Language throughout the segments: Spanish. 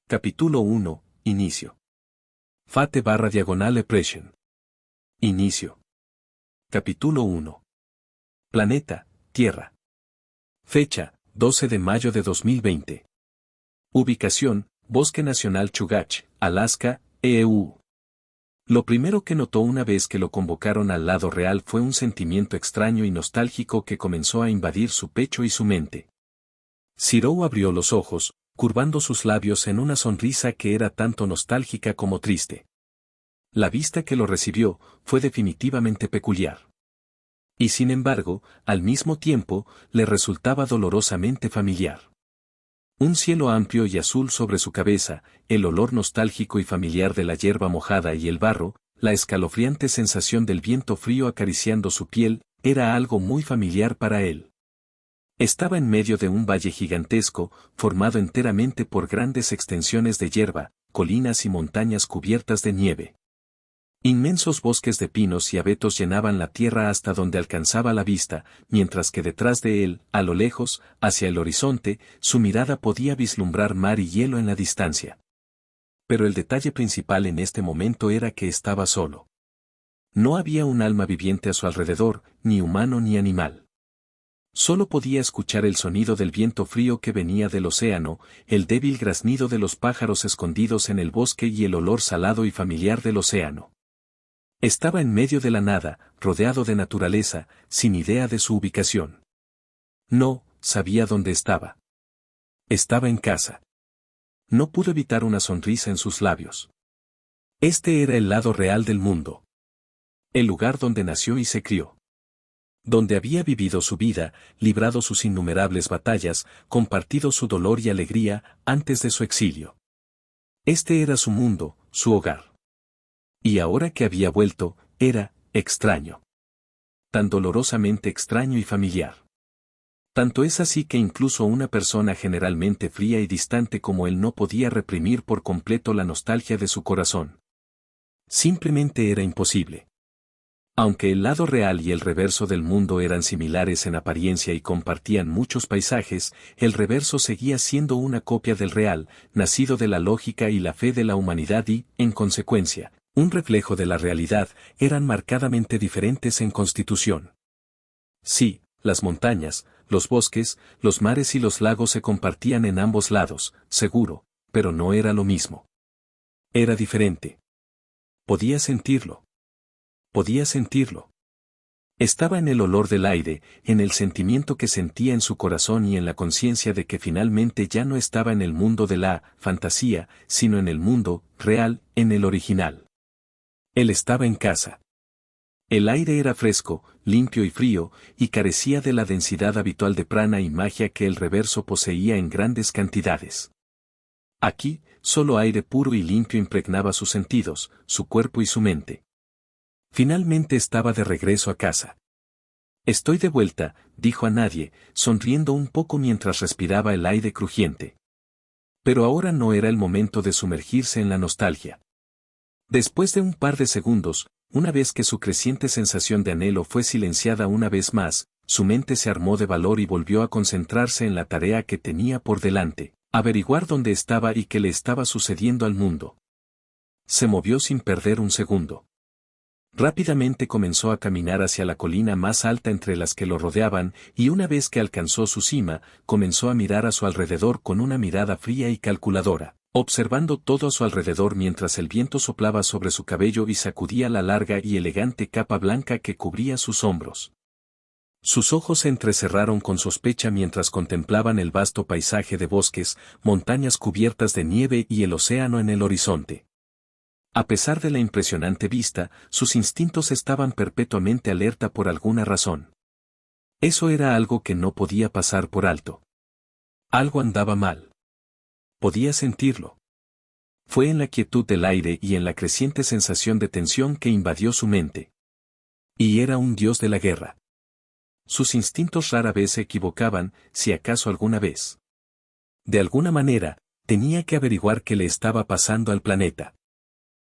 Capítulo 1, Inicio. Fate/Depression. Inicio. Capítulo 1. Planeta, Tierra. Fecha, 12 de mayo de 2020. Ubicación, Bosque Nacional Chugach, Alaska, EU. Lo primero que notó una vez que lo convocaron al lado real fue un sentimiento extraño y nostálgico que comenzó a invadir su pecho y su mente. Zero abrió los ojos, curvando sus labios en una sonrisa que era tanto nostálgica como triste. La vista que lo recibió fue definitivamente peculiar. Y sin embargo, al mismo tiempo, le resultaba dolorosamente familiar. Un cielo amplio y azul sobre su cabeza, el olor nostálgico y familiar de la hierba mojada y el barro, la escalofriante sensación del viento frío acariciando su piel, era algo muy familiar para él. Estaba en medio de un valle gigantesco, formado enteramente por grandes extensiones de hierba, colinas y montañas cubiertas de nieve. Inmensos bosques de pinos y abetos llenaban la tierra hasta donde alcanzaba la vista, mientras que detrás de él, a lo lejos, hacia el horizonte, su mirada podía vislumbrar mar y hielo en la distancia. Pero el detalle principal en este momento era que estaba solo. No había un alma viviente a su alrededor, ni humano ni animal. Solo podía escuchar el sonido del viento frío que venía del océano, el débil graznido de los pájaros escondidos en el bosque y el olor salado y familiar del océano. Estaba en medio de la nada, rodeado de naturaleza, sin idea de su ubicación. No sabía dónde estaba. Estaba en casa. No pudo evitar una sonrisa en sus labios. Este era el lado real del mundo. El lugar donde nació y se crió. Donde había vivido su vida, librado sus innumerables batallas, compartido su dolor y alegría antes de su exilio. Este era su mundo, su hogar. Y ahora que había vuelto, era extraño. Tan dolorosamente extraño y familiar. Tanto es así que incluso una persona generalmente fría y distante como él no podía reprimir por completo la nostalgia de su corazón. Simplemente era imposible. Aunque el lado real y el reverso del mundo eran similares en apariencia y compartían muchos paisajes, el reverso seguía siendo una copia del real, nacido de la lógica y la fe de la humanidad y, en consecuencia, un reflejo de la realidad, eran marcadamente diferentes en constitución. Sí, las montañas, los bosques, los mares y los lagos se compartían en ambos lados, seguro, pero no era lo mismo. Era diferente. Podía sentirlo. Podía sentirlo. Estaba en el olor del aire, en el sentimiento que sentía en su corazón y en la conciencia de que finalmente ya no estaba en el mundo de la fantasía, sino en el mundo real, en el original. Él estaba en casa. El aire era fresco, limpio y frío, y carecía de la densidad habitual de prana y magia que el reverso poseía en grandes cantidades. Aquí, solo aire puro y limpio impregnaba sus sentidos, su cuerpo y su mente. Finalmente estaba de regreso a casa. Estoy de vuelta, dijo a nadie, sonriendo un poco mientras respiraba el aire crujiente. Pero ahora no era el momento de sumergirse en la nostalgia. Después de un par de segundos, una vez que su creciente sensación de anhelo fue silenciada una vez más, su mente se armó de valor y volvió a concentrarse en la tarea que tenía por delante, averiguar dónde estaba y qué le estaba sucediendo al mundo. Se movió sin perder un segundo. Rápidamente comenzó a caminar hacia la colina más alta entre las que lo rodeaban, y una vez que alcanzó su cima, comenzó a mirar a su alrededor con una mirada fría y calculadora, observando todo a su alrededor mientras el viento soplaba sobre su cabello y sacudía la larga y elegante capa blanca que cubría sus hombros. Sus ojos se entrecerraron con sospecha mientras contemplaban el vasto paisaje de bosques, montañas cubiertas de nieve y el océano en el horizonte. A pesar de la impresionante vista, sus instintos estaban perpetuamente alerta por alguna razón. Eso era algo que no podía pasar por alto. Algo andaba mal. Podía sentirlo. Fue en la quietud del aire y en la creciente sensación de tensión que invadió su mente. Y era un dios de la guerra. Sus instintos rara vez se equivocaban, si acaso alguna vez. De alguna manera, tenía que averiguar qué le estaba pasando al planeta.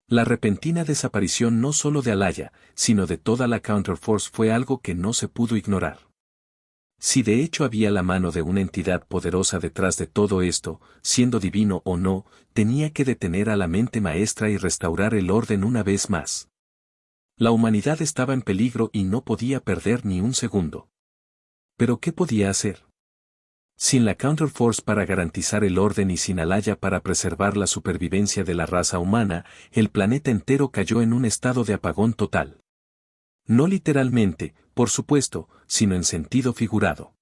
La repentina desaparición no solo de Alaya, sino de toda la Counterforce fue algo que no se pudo ignorar. Si de hecho había la mano de una entidad poderosa detrás de todo esto, siendo divino o no, tenía que detener a la mente maestra y restaurar el orden una vez más. La humanidad estaba en peligro y no podía perder ni un segundo. ¿Pero qué podía hacer? Sin la Counterforce para garantizar el orden y sin Alaya para preservar la supervivencia de la raza humana, el planeta entero cayó en un estado de apagón total. No literalmente, por supuesto, sino en sentido figurado.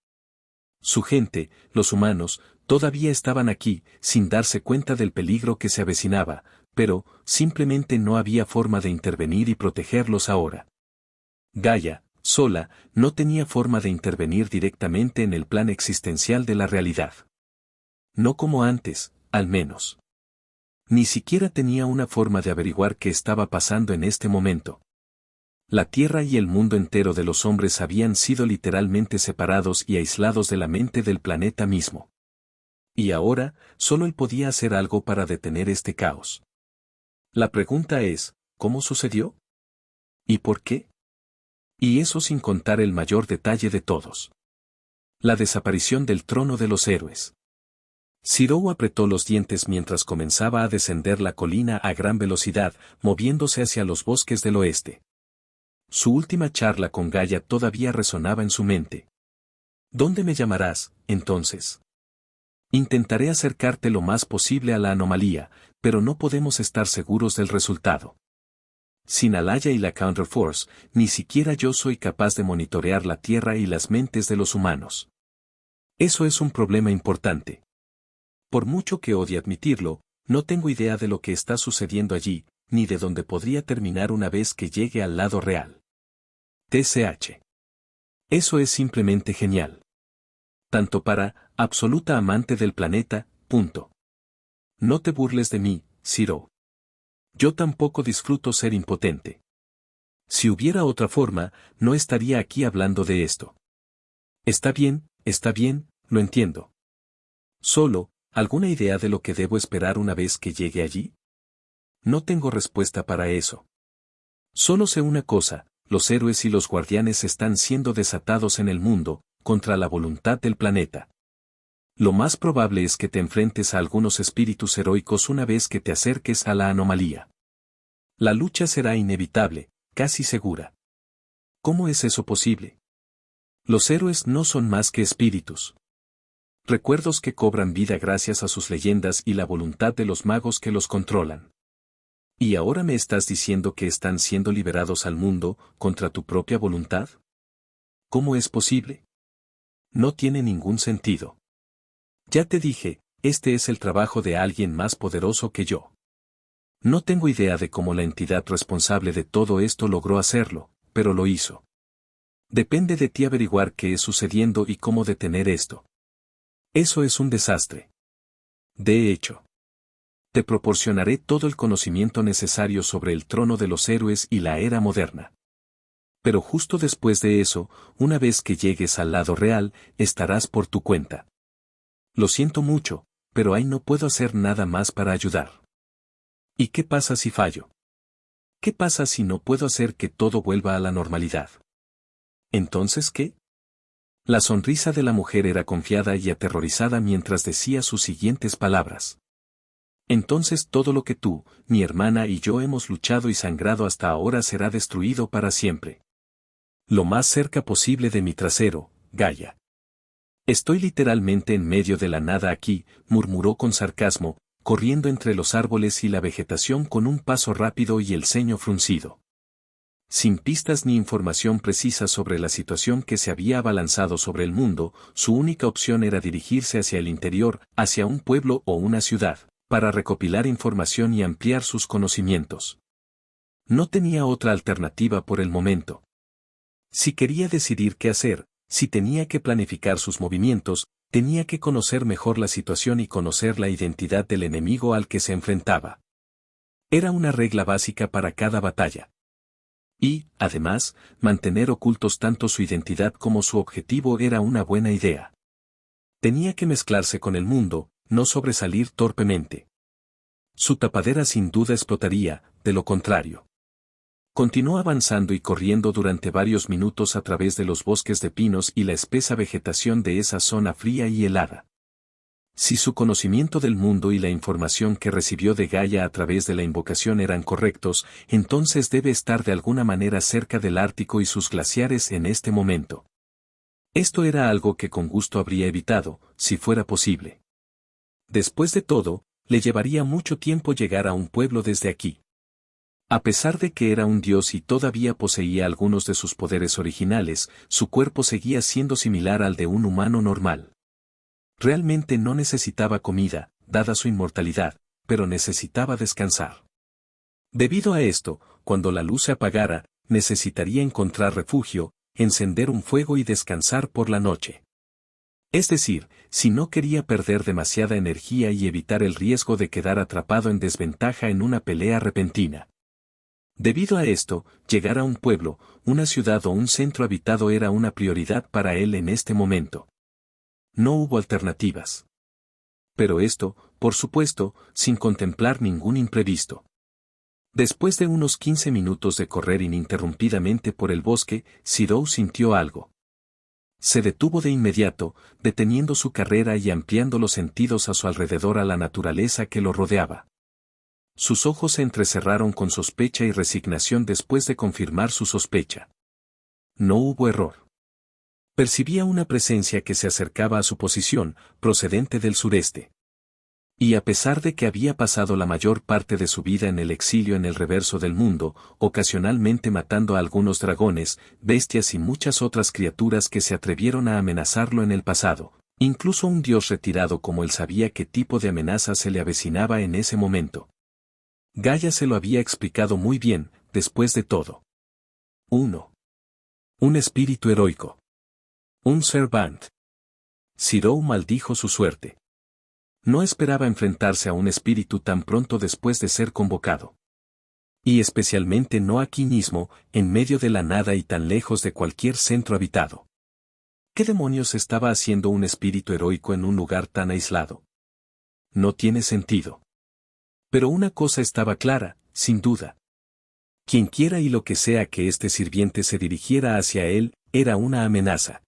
Su gente, los humanos, todavía estaban aquí, sin darse cuenta del peligro que se avecinaba, pero, simplemente no había forma de intervenir y protegerlos ahora. Gaia, sola, no tenía forma de intervenir directamente en el plan existencial de la realidad. No como antes, al menos. Ni siquiera tenía una forma de averiguar qué estaba pasando en este momento. La Tierra y el mundo entero de los hombres habían sido literalmente separados y aislados de la mente del planeta mismo. Y ahora, solo él podía hacer algo para detener este caos. La pregunta es, ¿cómo sucedió? ¿Y por qué? Y eso sin contar el mayor detalle de todos. La desaparición del trono de los héroes. Zirou apretó los dientes mientras comenzaba a descender la colina a gran velocidad, moviéndose hacia los bosques del oeste. Su última charla con Gaia todavía resonaba en su mente. ¿Dónde me llamarás, entonces? Intentaré acercarte lo más posible a la anomalía, pero no podemos estar seguros del resultado. Sin Alaya y la Counterforce, ni siquiera yo soy capaz de monitorear la Tierra y las mentes de los humanos. Eso es un problema importante. Por mucho que odie admitirlo, no tengo idea de lo que está sucediendo allí, ni de dónde podría terminar una vez que llegue al lado real. TCH. Eso es simplemente genial. Tanto para, absoluta amante del planeta, punto. No te burles de mí, Zirou. Yo tampoco disfruto ser impotente. Si hubiera otra forma, no estaría aquí hablando de esto. Está bien, lo entiendo. Solo, ¿alguna idea de lo que debo esperar una vez que llegue allí? No tengo respuesta para eso. Solo sé una cosa, los héroes y los guardianes están siendo desatados en el mundo, contra la voluntad del planeta. Lo más probable es que te enfrentes a algunos espíritus heroicos una vez que te acerques a la anomalía. La lucha será inevitable, casi segura. ¿Cómo es eso posible? Los héroes no son más que espíritus. Recuerdos que cobran vida gracias a sus leyendas y la voluntad de los magos que los controlan. ¿Y ahora me estás diciendo que están siendo liberados al mundo, contra tu propia voluntad? ¿Cómo es posible? No tiene ningún sentido. Ya te dije, este es el trabajo de alguien más poderoso que yo. No tengo idea de cómo la entidad responsable de todo esto logró hacerlo, pero lo hizo. Depende de ti averiguar qué es sucediendo y cómo detener esto. Eso es un desastre. De hecho, te proporcionaré todo el conocimiento necesario sobre el trono de los héroes y la era moderna. Pero justo después de eso, una vez que llegues al lado real, estarás por tu cuenta. Lo siento mucho, pero ahí no puedo hacer nada más para ayudar. ¿Y qué pasa si fallo? ¿Qué pasa si no puedo hacer que todo vuelva a la normalidad? ¿Entonces qué? La sonrisa de la mujer era confiada y aterrorizada mientras decía sus siguientes palabras. Entonces todo lo que tú, mi hermana y yo hemos luchado y sangrado hasta ahora será destruido para siempre. Lo más cerca posible de mi trasero, Gaia. Estoy literalmente en medio de la nada aquí, murmuró con sarcasmo, corriendo entre los árboles y la vegetación con un paso rápido y el ceño fruncido. Sin pistas ni información precisa sobre la situación que se había abalanzado sobre el mundo, su única opción era dirigirse hacia el interior, hacia un pueblo o una ciudad, para recopilar información y ampliar sus conocimientos. No tenía otra alternativa por el momento. Si quería decidir qué hacer, si tenía que planificar sus movimientos, tenía que conocer mejor la situación y conocer la identidad del enemigo al que se enfrentaba. Era una regla básica para cada batalla. Y, además, mantener ocultos tanto su identidad como su objetivo era una buena idea. Tenía que mezclarse con el mundo, no sobresalir torpemente. Su tapadera sin duda explotaría, de lo contrario. Continuó avanzando y corriendo durante varios minutos a través de los bosques de pinos y la espesa vegetación de esa zona fría y helada. Si su conocimiento del mundo y la información que recibió de Gaia a través de la invocación eran correctos, entonces debe estar de alguna manera cerca del Ártico y sus glaciares en este momento. Esto era algo que con gusto habría evitado, si fuera posible. Después de todo, le llevaría mucho tiempo llegar a un pueblo desde aquí. A pesar de que era un dios y todavía poseía algunos de sus poderes originales, su cuerpo seguía siendo similar al de un humano normal. Realmente no necesitaba comida, dada su inmortalidad, pero necesitaba descansar. Debido a esto, cuando la luz se apagara, necesitaría encontrar refugio, encender un fuego y descansar por la noche. Es decir, si no quería perder demasiada energía y evitar el riesgo de quedar atrapado en desventaja en una pelea repentina. Debido a esto, llegar a un pueblo, una ciudad o un centro habitado era una prioridad para él en este momento. No hubo alternativas. Pero esto, por supuesto, sin contemplar ningún imprevisto. Después de unos 15 minutos de correr ininterrumpidamente por el bosque, Zirou sintió algo. Se detuvo de inmediato, deteniendo su carrera y ampliando los sentidos a su alrededor a la naturaleza que lo rodeaba. Sus ojos se entrecerraron con sospecha y resignación después de confirmar su sospecha. No hubo error. Percibía una presencia que se acercaba a su posición, procedente del sureste. Y a pesar de que había pasado la mayor parte de su vida en el exilio en el reverso del mundo, ocasionalmente matando a algunos dragones, bestias y muchas otras criaturas que se atrevieron a amenazarlo en el pasado, incluso un dios retirado como él sabía qué tipo de amenaza se le avecinaba en ese momento. Gaia se lo había explicado muy bien, después de todo. 1. Un espíritu heroico. Un Servant. Zirou maldijo su suerte. No esperaba enfrentarse a un espíritu tan pronto después de ser convocado. Y especialmente no aquí mismo, en medio de la nada y tan lejos de cualquier centro habitado. ¿Qué demonios estaba haciendo un espíritu heroico en un lugar tan aislado? No tiene sentido. Pero una cosa estaba clara, sin duda. Quienquiera y lo que sea que este sirviente se dirigiera hacia él, era una amenaza.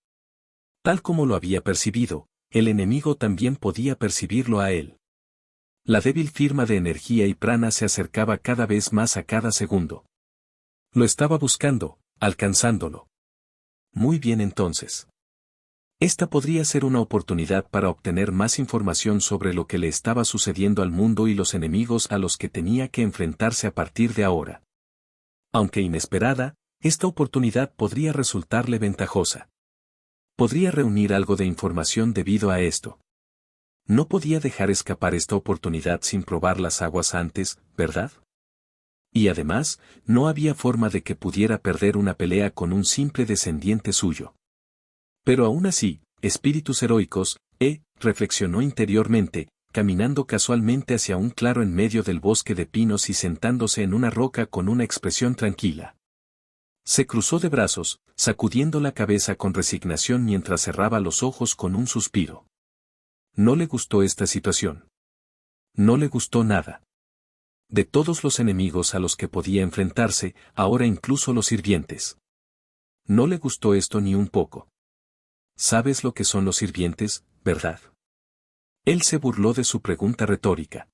Tal como lo había percibido, el enemigo también podía percibirlo a él. La débil firma de energía y prana se acercaba cada vez más a cada segundo. Lo estaba buscando, alcanzándolo. Muy bien entonces. Esta podría ser una oportunidad para obtener más información sobre lo que le estaba sucediendo al mundo y los enemigos a los que tenía que enfrentarse a partir de ahora. Aunque inesperada, esta oportunidad podría resultarle ventajosa. Podría reunir algo de información debido a esto. No podía dejar escapar esta oportunidad sin probar las aguas antes, ¿verdad? Y además, no había forma de que pudiera perder una pelea con un simple descendiente suyo. Pero aún así, espíritus heroicos, reflexionó interiormente, caminando casualmente hacia un claro en medio del bosque de pinos y sentándose en una roca con una expresión tranquila. Se cruzó de brazos, sacudiendo la cabeza con resignación mientras cerraba los ojos con un suspiro. No le gustó esta situación. No le gustó nada. De todos los enemigos a los que podía enfrentarse, ahora incluso los sirvientes. No le gustó esto ni un poco. ¿Sabes lo que son los sirvientes, verdad? Él se burló de su pregunta retórica.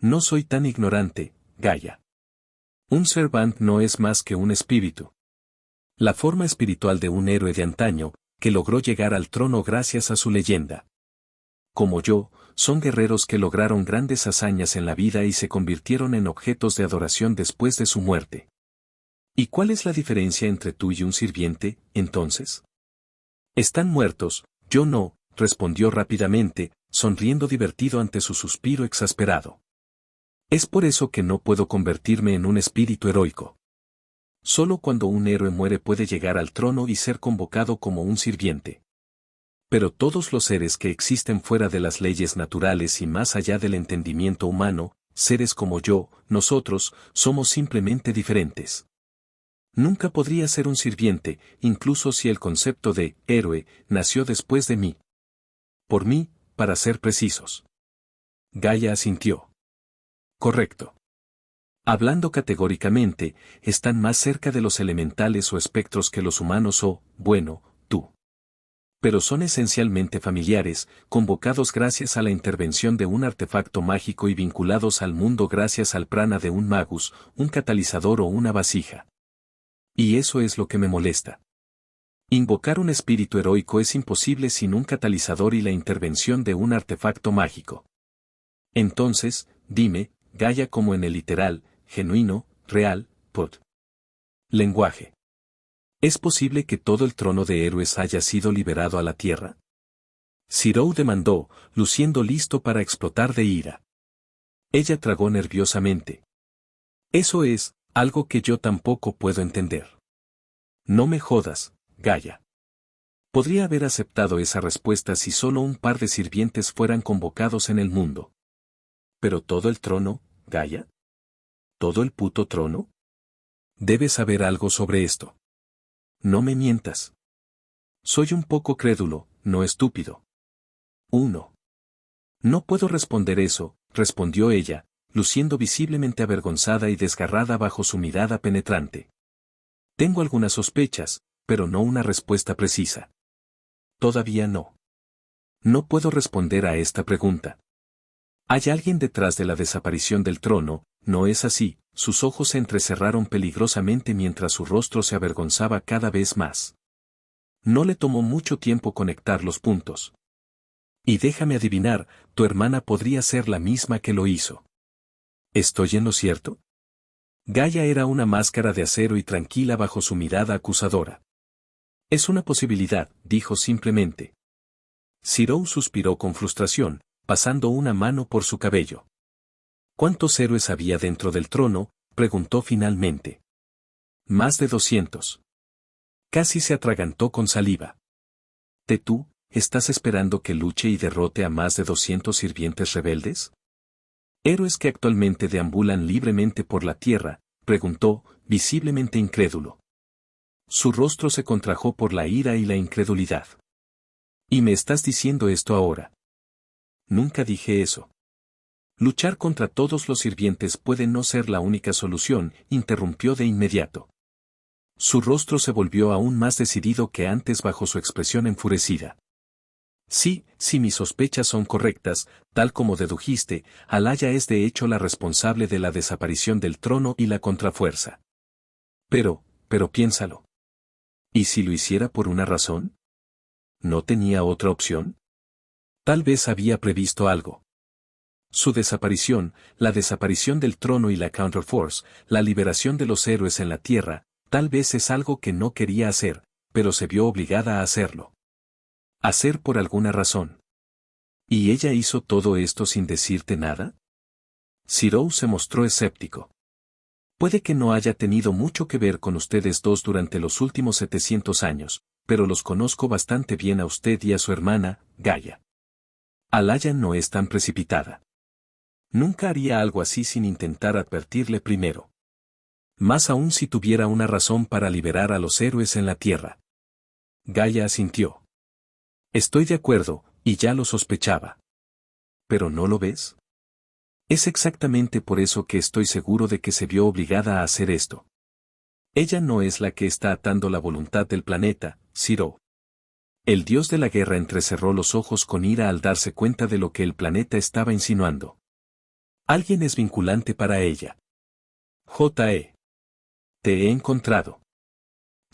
No soy tan ignorante, Gaia. Un servant no es más que un espíritu. La forma espiritual de un héroe de antaño, que logró llegar al trono gracias a su leyenda. Como yo, son guerreros que lograron grandes hazañas en la vida y se convirtieron en objetos de adoración después de su muerte. ¿Y cuál es la diferencia entre tú y un sirviente, entonces? Están muertos, yo no, respondió rápidamente, sonriendo divertido ante su suspiro exasperado. Es por eso que no puedo convertirme en un espíritu heroico. Solo cuando un héroe muere puede llegar al trono y ser convocado como un sirviente. Pero todos los seres que existen fuera de las leyes naturales y más allá del entendimiento humano, seres como yo, nosotros, somos simplemente diferentes. Nunca podría ser un sirviente, incluso si el concepto de héroe nació después de mí. Por mí, para ser precisos. Gaia asintió. Correcto. Hablando categóricamente, están más cerca de los elementales o espectros que los humanos o, bueno, tú. Pero son esencialmente familiares, convocados gracias a la intervención de un artefacto mágico y vinculados al mundo gracias al prana de un magus, un catalizador o una vasija. Y eso es lo que me molesta. Invocar un espíritu heroico es imposible sin un catalizador y la intervención de un artefacto mágico. Entonces, dime, Gaia como en el literal, genuino, real, pod. Lenguaje. ¿Es posible que todo el trono de héroes haya sido liberado a la tierra? Zirou demandó, luciendo listo para explotar de ira. Ella tragó nerviosamente. Eso es, algo que yo tampoco puedo entender. No me jodas, Gaia. Podría haber aceptado esa respuesta si solo un par de sirvientes fueran convocados en el mundo. ¿Pero todo el trono, Gaia? ¿Todo el puto trono? Debes saber algo sobre esto. No me mientas. Soy un poco crédulo, no estúpido. 1. No puedo responder eso, respondió ella, luciendo visiblemente avergonzada y desgarrada bajo su mirada penetrante. Tengo algunas sospechas, pero no una respuesta precisa. Todavía no. No puedo responder a esta pregunta. Hay alguien detrás de la desaparición del trono, ¿no es así? Sus ojos se entrecerraron peligrosamente mientras su rostro se avergonzaba cada vez más. No le tomó mucho tiempo conectar los puntos. Y déjame adivinar, tu hermana podría ser la misma que lo hizo. ¿Estoy en lo cierto? Gaia era una máscara de acero y tranquila bajo su mirada acusadora. Es una posibilidad, dijo simplemente. Zirou suspiró con frustración, pasando una mano por su cabello. ¿Cuántos héroes había dentro del trono?, preguntó finalmente. Más de 200. Casi se atragantó con saliva. ¿Tú, estás esperando que luche y derrote a más de 200 sirvientes rebeldes? ¿Héroes que actualmente deambulan libremente por la tierra?, preguntó, visiblemente incrédulo. Su rostro se contrajo por la ira y la incredulidad. ¿Y me estás diciendo esto ahora? Nunca dije eso. Luchar contra todos los sirvientes puede no ser la única solución, interrumpió de inmediato. Su rostro se volvió aún más decidido que antes bajo su expresión enfurecida. Sí, si mis sospechas son correctas, tal como dedujiste, Alaya es de hecho la responsable de la desaparición del trono y la contrafuerza. Pero piénsalo. ¿Y si lo hiciera por una razón? ¿No tenía otra opción? Tal vez había previsto algo. Su desaparición, la desaparición del trono y la Counterforce, la liberación de los héroes en la tierra, tal vez es algo que no quería hacer, pero se vio obligada a hacerlo. Hacer por alguna razón. ¿Y ella hizo todo esto sin decirte nada? Zirou se mostró escéptico. Puede que no haya tenido mucho que ver con ustedes dos durante los últimos 700 años, pero los conozco bastante bien a usted y a su hermana, Gaia. Alaya no es tan precipitada. Nunca haría algo así sin intentar advertirle primero. Más aún si tuviera una razón para liberar a los héroes en la tierra. Gaia asintió. Estoy de acuerdo, y ya lo sospechaba. ¿Pero no lo ves? Es exactamente por eso que estoy seguro de que se vio obligada a hacer esto. Ella no es la que está atando la voluntad del planeta, Zirou. El dios de la guerra entrecerró los ojos con ira al darse cuenta de lo que el planeta estaba insinuando. Alguien es vinculante para ella. J.E. Te he encontrado.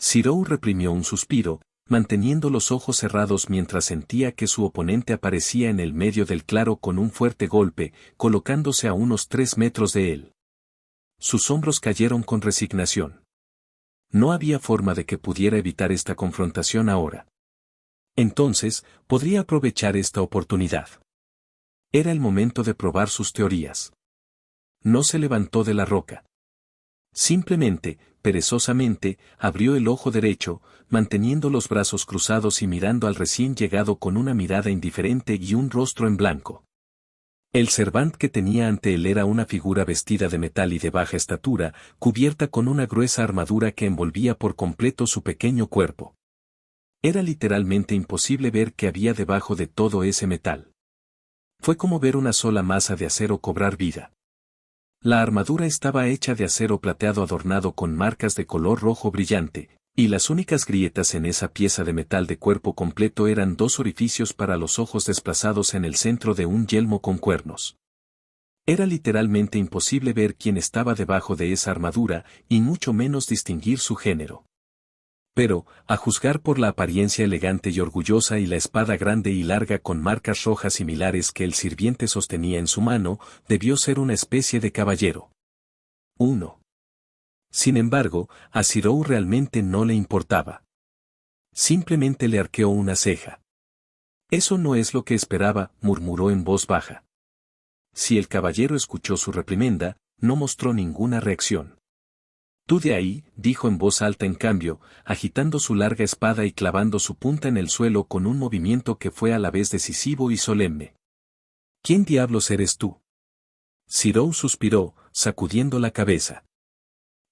Zirou reprimió un suspiro, manteniendo los ojos cerrados mientras sentía que su oponente aparecía en el medio del claro con un fuerte golpe, colocándose a unos 3 metros de él. Sus hombros cayeron con resignación. No había forma de que pudiera evitar esta confrontación ahora. Entonces, podría aprovechar esta oportunidad. Era el momento de probar sus teorías. No se levantó de la roca. Simplemente, perezosamente, abrió el ojo derecho, manteniendo los brazos cruzados y mirando al recién llegado con una mirada indiferente y un rostro en blanco. El Servant que tenía ante él era una figura vestida de metal y de baja estatura, cubierta con una gruesa armadura que envolvía por completo su pequeño cuerpo. Era literalmente imposible ver qué había debajo de todo ese metal. Fue como ver una sola masa de acero cobrar vida. La armadura estaba hecha de acero plateado adornado con marcas de color rojo brillante, y las únicas grietas en esa pieza de metal de cuerpo completo eran dos orificios para los ojos desplazados en el centro de un yelmo con cuernos. Era literalmente imposible ver quién estaba debajo de esa armadura, y mucho menos distinguir su género. Pero, a juzgar por la apariencia elegante y orgullosa y la espada grande y larga con marcas rojas similares que el sirviente sostenía en su mano, debió ser una especie de caballero. 1. Sin embargo, a Cyrou realmente no le importaba. Simplemente le arqueó una ceja. Eso no es lo que esperaba, murmuró en voz baja. Si el caballero escuchó su reprimenda, no mostró ninguna reacción. Tú de ahí, dijo en voz alta en cambio, agitando su larga espada y clavando su punta en el suelo con un movimiento que fue a la vez decisivo y solemne. ¿Quién diablos eres tú? Cyrou suspiró, sacudiendo la cabeza.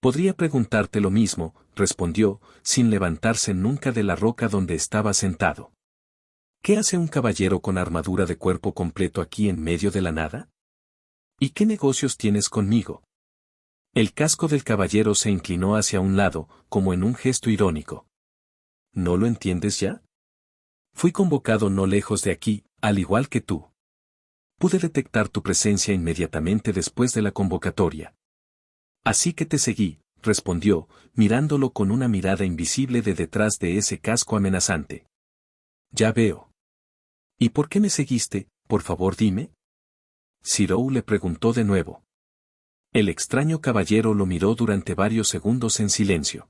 Podría preguntarte lo mismo, respondió, sin levantarse nunca de la roca donde estaba sentado. ¿Qué hace un caballero con armadura de cuerpo completo aquí en medio de la nada? ¿Y qué negocios tienes conmigo? El casco del caballero se inclinó hacia un lado, como en un gesto irónico. ¿No lo entiendes ya? Fui convocado no lejos de aquí, al igual que tú. Pude detectar tu presencia inmediatamente después de la convocatoria. Así que te seguí, respondió, mirándolo con una mirada invisible de detrás de ese casco amenazante. Ya veo. ¿Y por qué me seguiste, por favor dime? Cyrou le preguntó de nuevo. El extraño caballero lo miró durante varios segundos en silencio.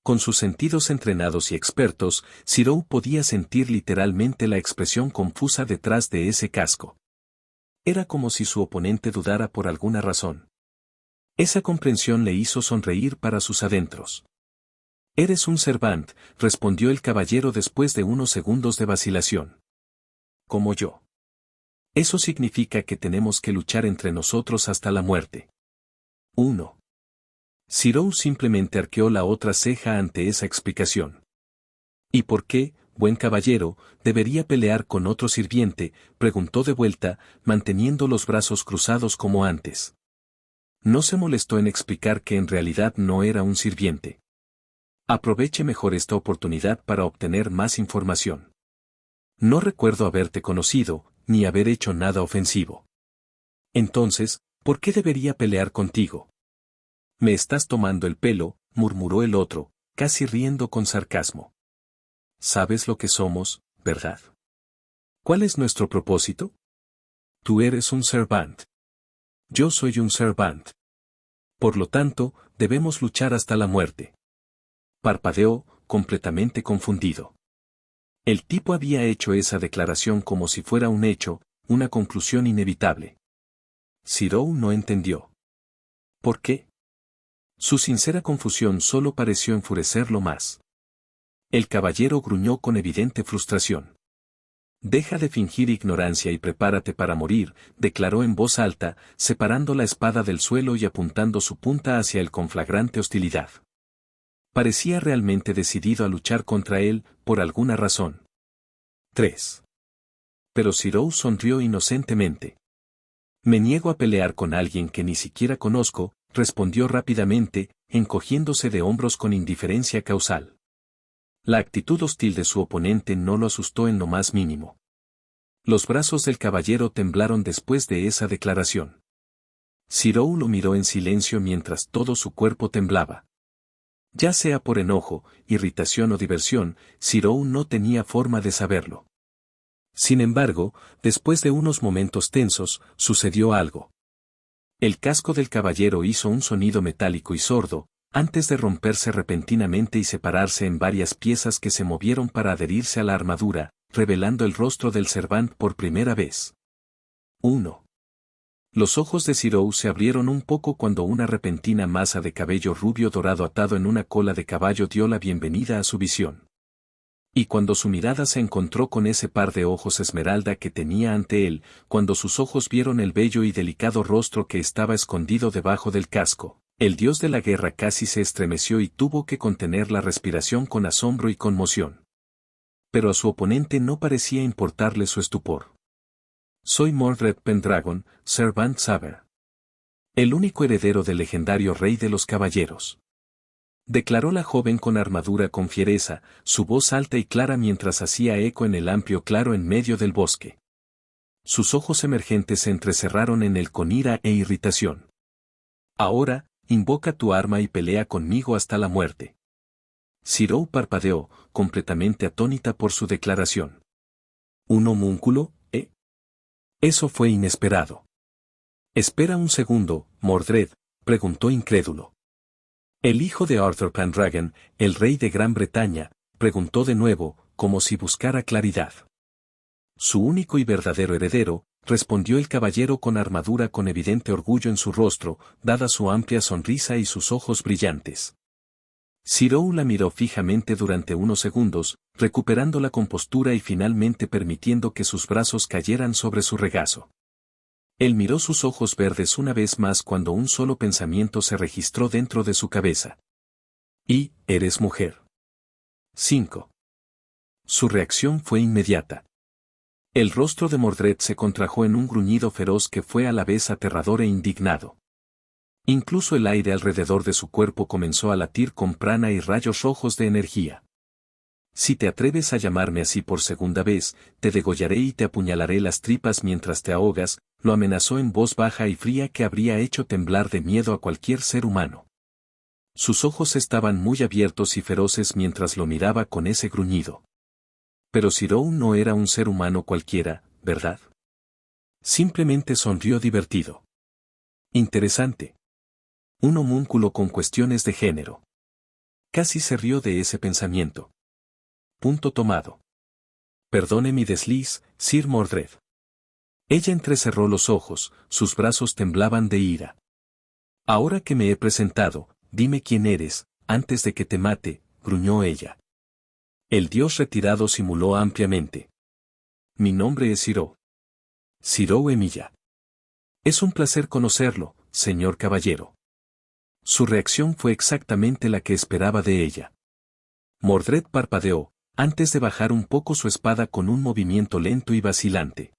Con sus sentidos entrenados y expertos, Cyrou podía sentir literalmente la expresión confusa detrás de ese casco. Era como si su oponente dudara por alguna razón. Esa comprensión le hizo sonreír para sus adentros. Eres un servant, respondió el caballero después de unos segundos de vacilación. Como yo. Eso significa que tenemos que luchar entre nosotros hasta la muerte. 1. Cyrou simplemente arqueó la otra ceja ante esa explicación. ¿Y por qué, buen caballero, debería pelear con otro sirviente?, preguntó de vuelta, manteniendo los brazos cruzados como antes. No se molestó en explicar que en realidad no era un sirviente. Aproveche mejor esta oportunidad para obtener más información. No recuerdo haberte conocido, ni haber hecho nada ofensivo. Entonces, ¿por qué debería pelear contigo? Me estás tomando el pelo, murmuró el otro, casi riendo con sarcasmo. Sabes lo que somos, ¿verdad? ¿Cuál es nuestro propósito? Tú eres un servant. Yo soy un servant. Por lo tanto, debemos luchar hasta la muerte. Parpadeó, completamente confundido. El tipo había hecho esa declaración como si fuera un hecho, una conclusión inevitable. Cyrou no entendió. ¿Por qué? Su sincera confusión solo pareció enfurecerlo más. El caballero gruñó con evidente frustración. Deja de fingir ignorancia y prepárate para morir, declaró en voz alta, separando la espada del suelo y apuntando su punta hacia él con flagrante hostilidad. Parecía realmente decidido a luchar contra él, por alguna razón. 3. Pero Cyrou sonrió inocentemente. Me niego a pelear con alguien que ni siquiera conozco, respondió rápidamente, encogiéndose de hombros con indiferencia causal. La actitud hostil de su oponente no lo asustó en lo más mínimo. Los brazos del caballero temblaron después de esa declaración. Cyrou lo miró en silencio mientras todo su cuerpo temblaba. Ya sea por enojo, irritación o diversión, Cyrou no tenía forma de saberlo. Sin embargo, después de unos momentos tensos, sucedió algo. El casco del caballero hizo un sonido metálico y sordo, antes de romperse repentinamente y separarse en varias piezas que se movieron para adherirse a la armadura, revelando el rostro del servant por primera vez. 1. Los ojos de Cyrou se abrieron un poco cuando una repentina masa de cabello rubio dorado atado en una cola de caballo dio la bienvenida a su visión. Y cuando su mirada se encontró con ese par de ojos esmeralda que tenía ante él, cuando sus ojos vieron el bello y delicado rostro que estaba escondido debajo del casco, el dios de la guerra casi se estremeció y tuvo que contener la respiración con asombro y conmoción. Pero a su oponente no parecía importarle su estupor. Soy Mordred Pendragon, Servant Saber. El único heredero del legendario rey de los caballeros. Declaró la joven con armadura con fiereza, su voz alta y clara mientras hacía eco en el amplio claro en medio del bosque. Sus ojos emergentes se entrecerraron en él con ira e irritación. Ahora, invoca tu arma y pelea conmigo hasta la muerte. Sirou parpadeó, completamente atónita por su declaración. ¿Un homúnculo, eh? Eso fue inesperado. Espera un segundo, Mordred, preguntó incrédulo. El hijo de Arthur Pendragon, el rey de Gran Bretaña, preguntó de nuevo, como si buscara claridad. Su único y verdadero heredero, respondió el caballero con armadura con evidente orgullo en su rostro, dada su amplia sonrisa y sus ojos brillantes. Sirou la miró fijamente durante unos segundos, recuperando la compostura y finalmente permitiendo que sus brazos cayeran sobre su regazo. Él miró sus ojos verdes una vez más cuando un solo pensamiento se registró dentro de su cabeza. Y, eres mujer. 5. Su reacción fue inmediata. El rostro de Mordred se contrajo en un gruñido feroz que fue a la vez aterrador e indignado. Incluso el aire alrededor de su cuerpo comenzó a latir con prana y rayos rojos de energía. Si te atreves a llamarme así por segunda vez, te degollaré y te apuñalaré las tripas mientras te ahogas, lo amenazó en voz baja y fría que habría hecho temblar de miedo a cualquier ser humano. Sus ojos estaban muy abiertos y feroces mientras lo miraba con ese gruñido. Pero Sirou no era un ser humano cualquiera, ¿verdad? Simplemente sonrió divertido. Interesante. Un homúnculo con cuestiones de género. Casi se rió de ese pensamiento. Punto tomado. Perdone mi desliz, Sir Mordred. Ella entrecerró los ojos, sus brazos temblaban de ira. Ahora que me he presentado, dime quién eres, antes de que te mate, gruñó ella. El dios retirado simuló ampliamente. Mi nombre es Sirou. Sirou Emilia. Es un placer conocerlo, señor caballero. Su reacción fue exactamente la que esperaba de ella. Mordred parpadeó, antes de bajar un poco su espada con un movimiento lento y vacilante.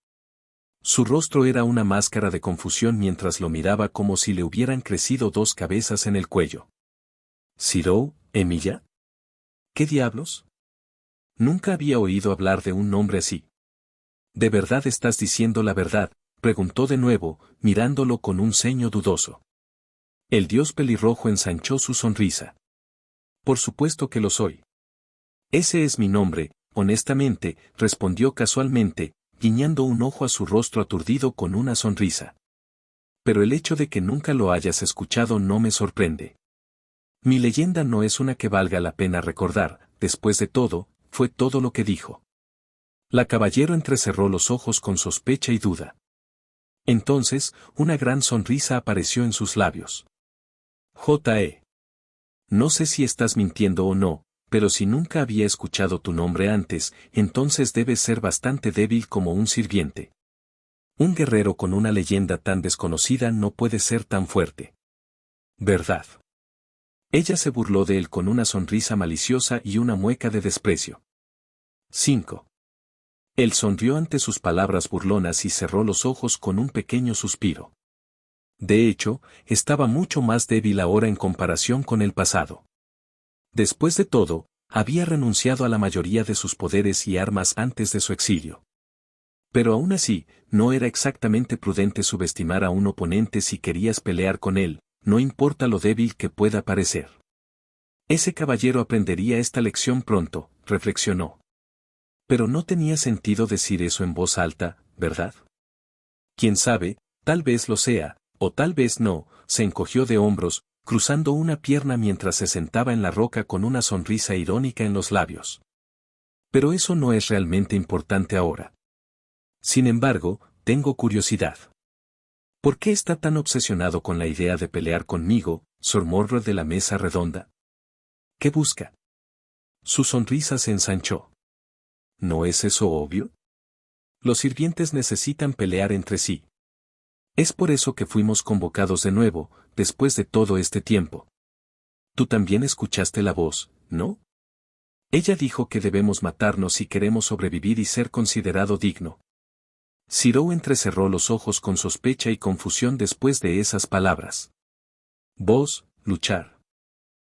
Su rostro era una máscara de confusión mientras lo miraba como si le hubieran crecido dos cabezas en el cuello. ¿Sirou, Emilia? ¿Qué diablos? Nunca había oído hablar de un nombre así. ¿De verdad estás diciendo la verdad?, preguntó de nuevo, mirándolo con un ceño dudoso. El dios pelirrojo ensanchó su sonrisa. Por supuesto que lo soy. Ese es mi nombre, honestamente, respondió casualmente, guiñando un ojo a su rostro aturdido con una sonrisa. Pero el hecho de que nunca lo hayas escuchado no me sorprende. Mi leyenda no es una que valga la pena recordar, después de todo, fue todo lo que dijo. La caballero entrecerró los ojos con sospecha y duda. Entonces, una gran sonrisa apareció en sus labios. J.E. No sé si estás mintiendo o no, pero si nunca había escuchado tu nombre antes, entonces debes ser bastante débil como un sirviente. Un guerrero con una leyenda tan desconocida no puede ser tan fuerte. ¿Verdad? Ella se burló de él con una sonrisa maliciosa y una mueca de desprecio. 5. Él sonrió ante sus palabras burlonas y cerró los ojos con un pequeño suspiro. De hecho, estaba mucho más débil ahora en comparación con el pasado. Después de todo, había renunciado a la mayoría de sus poderes y armas antes de su exilio. Pero aún así, no era exactamente prudente subestimar a un oponente si querías pelear con él, no importa lo débil que pueda parecer. Ese caballero aprendería esta lección pronto, reflexionó. Pero no tenía sentido decir eso en voz alta, ¿verdad? Quién sabe, tal vez lo sea, o tal vez no, se encogió de hombros, cruzando una pierna mientras se sentaba en la roca con una sonrisa irónica en los labios. Pero eso no es realmente importante ahora. Sin embargo, tengo curiosidad. ¿Por qué está tan obsesionado con la idea de pelear conmigo, Sir Mordred de la mesa redonda? ¿Qué busca? Su sonrisa se ensanchó. ¿No es eso obvio? Los sirvientes necesitan pelear entre sí. Es por eso que fuimos convocados de nuevo, después de todo este tiempo. Tú también escuchaste la voz, ¿no? Ella dijo que debemos matarnos si queremos sobrevivir y ser considerado digno. Zirou entrecerró los ojos con sospecha y confusión después de esas palabras. Vos, luchar.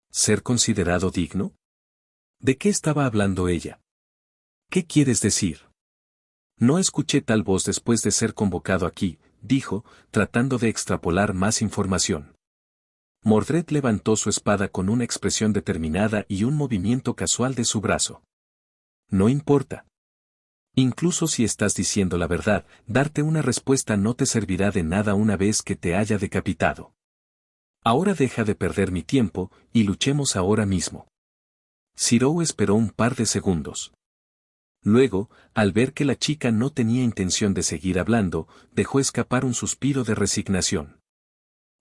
¿Ser considerado digno? ¿De qué estaba hablando ella? ¿Qué quieres decir? No escuché tal voz después de ser convocado aquí, dijo, tratando de extrapolar más información. Mordred levantó su espada con una expresión determinada y un movimiento casual de su brazo. No importa. Incluso si estás diciendo la verdad, darte una respuesta no te servirá de nada una vez que te haya decapitado. Ahora deja de perder mi tiempo, y luchemos ahora mismo. Zirou esperó un par de segundos. Luego, al ver que la chica no tenía intención de seguir hablando, dejó escapar un suspiro de resignación.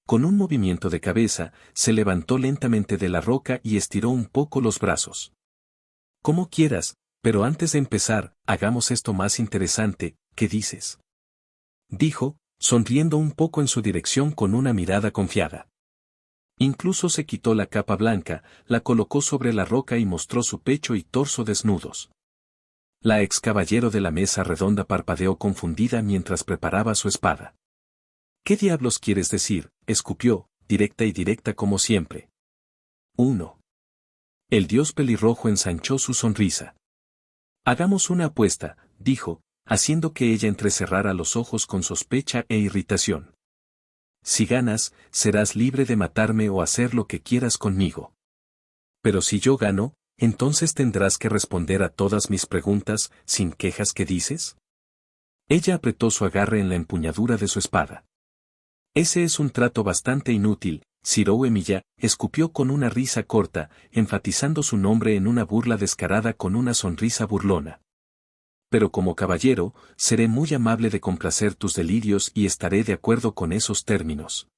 Con un movimiento de cabeza, se levantó lentamente de la roca y estiró un poco los brazos. Como quieras, pero antes de empezar, hagamos esto más interesante, ¿qué dices? Dijo, sonriendo un poco en su dirección con una mirada confiada. Incluso se quitó la capa blanca, la colocó sobre la roca y mostró su pecho y torso desnudos. La ex caballero de la mesa redonda parpadeó confundida mientras preparaba su espada. ¿Qué diablos quieres decir? Escupió, directa como siempre. 1. El dios pelirrojo ensanchó su sonrisa. Hagamos una apuesta, dijo, haciendo que ella entrecerrara los ojos con sospecha e irritación. Si ganas, serás libre de matarme o hacer lo que quieras conmigo. Pero si yo gano, entonces tendrás que responder a todas mis preguntas, sin quejas. ¿Qué dices? Ella apretó su agarre en la empuñadura de su espada. Ese es un trato bastante inútil, Zirou Emiya, escupió con una risa corta, enfatizando su nombre en una burla descarada con una sonrisa burlona. Pero como caballero, seré muy amable de complacer tus delirios y estaré de acuerdo con esos términos.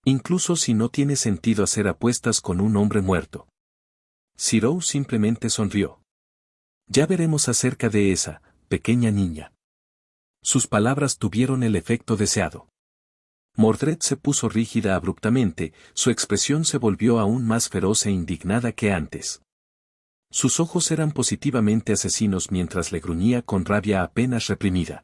Incluso si no tiene sentido hacer apuestas con un hombre muerto. Zirou simplemente sonrió. Ya veremos acerca de esa, pequeña niña. Sus palabras tuvieron el efecto deseado. Mordred se puso rígida abruptamente, su expresión se volvió aún más feroz e indignada que antes. Sus ojos eran positivamente asesinos mientras le gruñía con rabia apenas reprimida.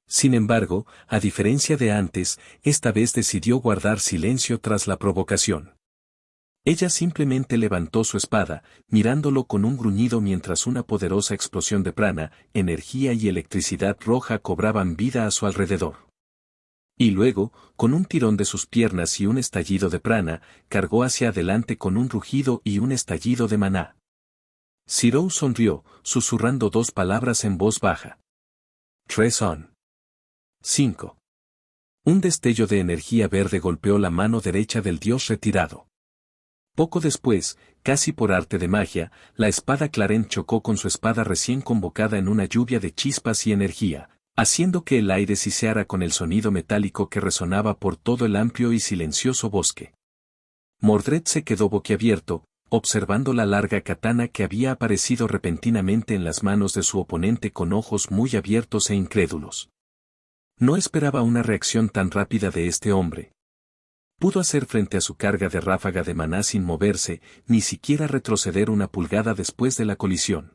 Sin embargo, a diferencia de antes, esta vez decidió guardar silencio tras la provocación. Ella simplemente levantó su espada, mirándolo con un gruñido mientras una poderosa explosión de prana, energía y electricidad roja cobraban vida a su alrededor. Y luego, con un tirón de sus piernas y un estallido de prana, cargó hacia adelante con un rugido y un estallido de maná. Zirou sonrió, susurrando dos palabras en voz baja. Treson. 5. Un destello de energía verde golpeó la mano derecha del dios retirado. Poco después, casi por arte de magia, la espada Clarent chocó con su espada recién convocada en una lluvia de chispas y energía, haciendo que el aire siseara con el sonido metálico que resonaba por todo el amplio y silencioso bosque. Mordred se quedó boquiabierto, observando la larga katana que había aparecido repentinamente en las manos de su oponente con ojos muy abiertos e incrédulos. No esperaba una reacción tan rápida de este hombre. Pudo hacer frente a su carga de ráfaga de maná sin moverse, ni siquiera retroceder una pulgada después de la colisión.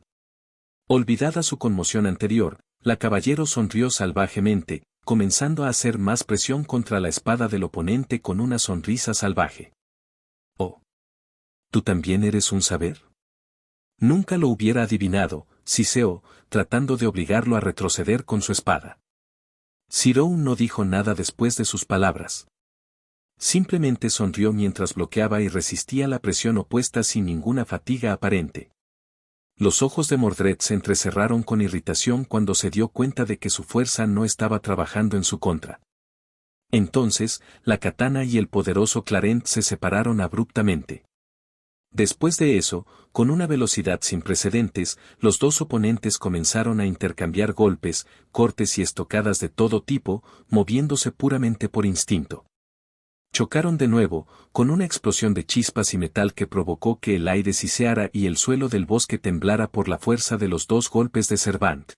Olvidada su conmoción anterior, la caballero sonrió salvajemente, comenzando a hacer más presión contra la espada del oponente con una sonrisa salvaje. Oh. ¿Tú también eres un saber? Nunca lo hubiera adivinado, siseó, tratando de obligarlo a retroceder con su espada. Zirou no dijo nada después de sus palabras. Simplemente sonrió mientras bloqueaba y resistía la presión opuesta sin ninguna fatiga aparente. Los ojos de Mordred se entrecerraron con irritación cuando se dio cuenta de que su fuerza no estaba trabajando en su contra. Entonces, la katana y el poderoso Clarent se separaron abruptamente. Después de eso, con una velocidad sin precedentes, los dos oponentes comenzaron a intercambiar golpes, cortes y estocadas de todo tipo, moviéndose puramente por instinto. Chocaron de nuevo, con una explosión de chispas y metal que provocó que el aire siseara y el suelo del bosque temblara por la fuerza de los dos golpes de Servant.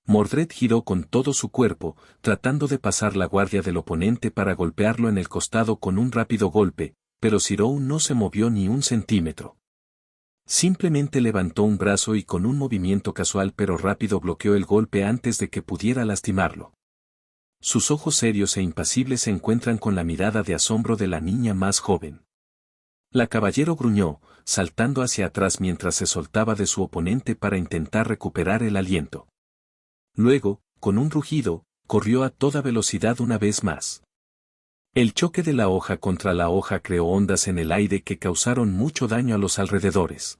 Mordred giró con todo su cuerpo, tratando de pasar la guardia del oponente para golpearlo en el costado con un rápido golpe, pero Zirou no se movió ni un centímetro. Simplemente levantó un brazo y con un movimiento casual pero rápido bloqueó el golpe antes de que pudiera lastimarlo. Sus ojos serios e impasibles se encuentran con la mirada de asombro de la niña más joven. La caballero gruñó, saltando hacia atrás mientras se soltaba de su oponente para intentar recuperar el aliento. Luego, con un rugido, corrió a toda velocidad una vez más. El choque de la hoja contra la hoja creó ondas en el aire que causaron mucho daño a los alrededores.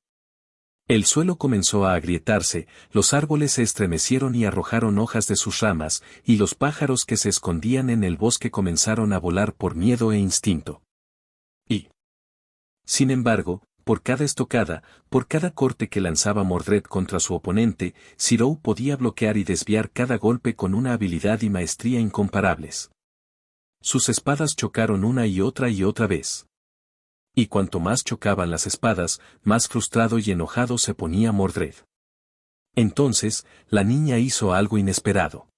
El suelo comenzó a agrietarse, los árboles se estremecieron y arrojaron hojas de sus ramas, y los pájaros que se escondían en el bosque comenzaron a volar por miedo e instinto. Sin embargo, por cada estocada, por cada corte que lanzaba Mordred contra su oponente, Zirou podía bloquear y desviar cada golpe con una habilidad y maestría incomparables. Sus espadas chocaron una y otra vez. Y cuanto más chocaban las espadas, más frustrado y enojado se ponía Mordred. Entonces, la niña hizo algo inesperado.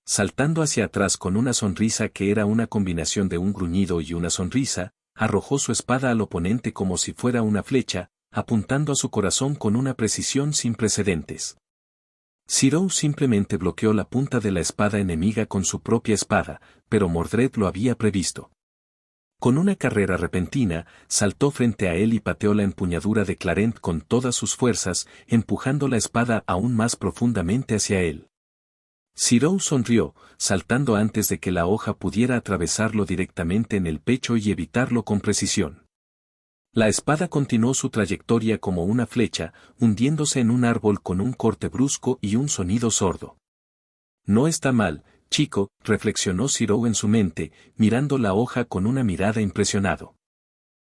Saltando hacia atrás con una sonrisa que era una combinación de un gruñido y una sonrisa, arrojó su espada al oponente como si fuera una flecha, apuntando a su corazón con una precisión sin precedentes. Zirou simplemente bloqueó la punta de la espada enemiga con su propia espada, pero Mordred lo había previsto. Con una carrera repentina, saltó frente a él y pateó la empuñadura de Clarent con todas sus fuerzas, empujando la espada aún más profundamente hacia él. Zirou sonrió, saltando antes de que la hoja pudiera atravesarlo directamente en el pecho y evitarlo con precisión. La espada continuó su trayectoria como una flecha, hundiéndose en un árbol con un corte brusco y un sonido sordo. No está mal, chico, reflexionó Zirou en su mente, mirando la hoja con una mirada impresionado.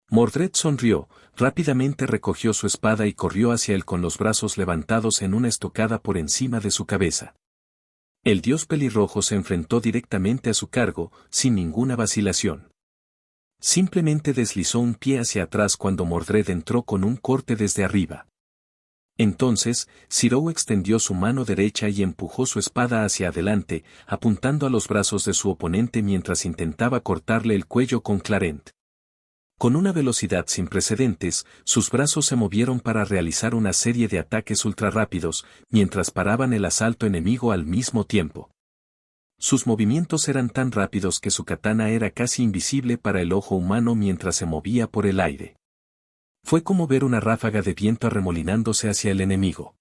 Mordred sonrió, rápidamente recogió su espada y corrió hacia él con los brazos levantados en una estocada por encima de su cabeza. El dios pelirrojo se enfrentó directamente a su cargo, sin ninguna vacilación. Simplemente deslizó un pie hacia atrás cuando Mordred entró con un corte desde arriba. Entonces, Zirou extendió su mano derecha y empujó su espada hacia adelante, apuntando a los brazos de su oponente mientras intentaba cortarle el cuello con Clarent. Con una velocidad sin precedentes, sus brazos se movieron para realizar una serie de ataques ultrarrápidos, mientras paraban el asalto enemigo al mismo tiempo. Sus movimientos eran tan rápidos que su katana era casi invisible para el ojo humano mientras se movía por el aire. Fue como ver una ráfaga de viento arremolinándose hacia el enemigo.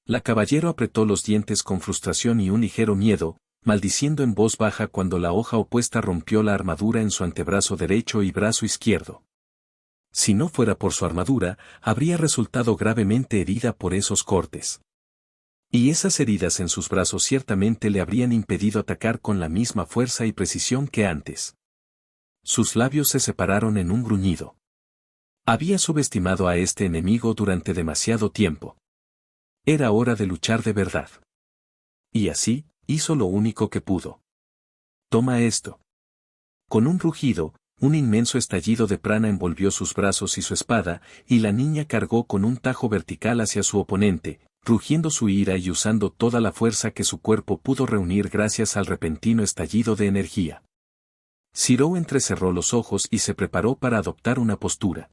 La caballero apretó los dientes con frustración y un ligero miedo, maldiciendo en voz baja cuando la hoja opuesta rompió la armadura en su antebrazo derecho y brazo izquierdo. Si no fuera por su armadura, habría resultado gravemente herida por esos cortes. Y esas heridas en sus brazos ciertamente le habrían impedido atacar con la misma fuerza y precisión que antes. Sus labios se separaron en un gruñido. Había subestimado a este enemigo durante demasiado tiempo. Era hora de luchar de verdad. Y así, hizo lo único que pudo. Toma esto. Con un rugido, un inmenso estallido de prana envolvió sus brazos y su espada, y la niña cargó con un tajo vertical hacia su oponente, rugiendo su ira y usando toda la fuerza que su cuerpo pudo reunir gracias al repentino estallido de energía. Zirou entrecerró los ojos y se preparó para adoptar una postura.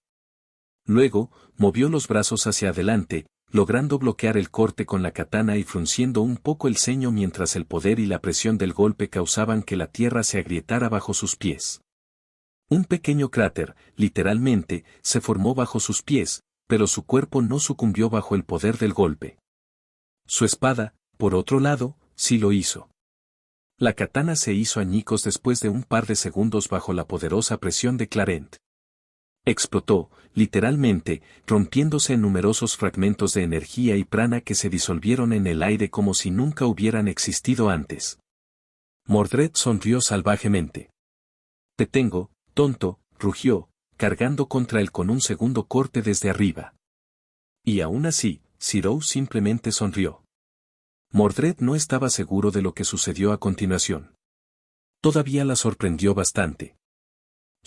Luego, movió los brazos hacia adelante, logrando bloquear el corte con la katana y frunciendo un poco el ceño mientras el poder y la presión del golpe causaban que la tierra se agrietara bajo sus pies. Un pequeño cráter, literalmente, se formó bajo sus pies, pero su cuerpo no sucumbió bajo el poder del golpe. Su espada, por otro lado, sí lo hizo. La katana se hizo añicos después de un par de segundos bajo la poderosa presión de Clarent. Explotó, literalmente, rompiéndose en numerosos fragmentos de energía y prana que se disolvieron en el aire como si nunca hubieran existido antes. Mordred sonrió salvajemente. «Te tengo, tonto», rugió, cargando contra él con un segundo corte desde arriba. Y aún así, Zirou simplemente sonrió. Mordred no estaba seguro de lo que sucedió a continuación. Todavía la sorprendió bastante.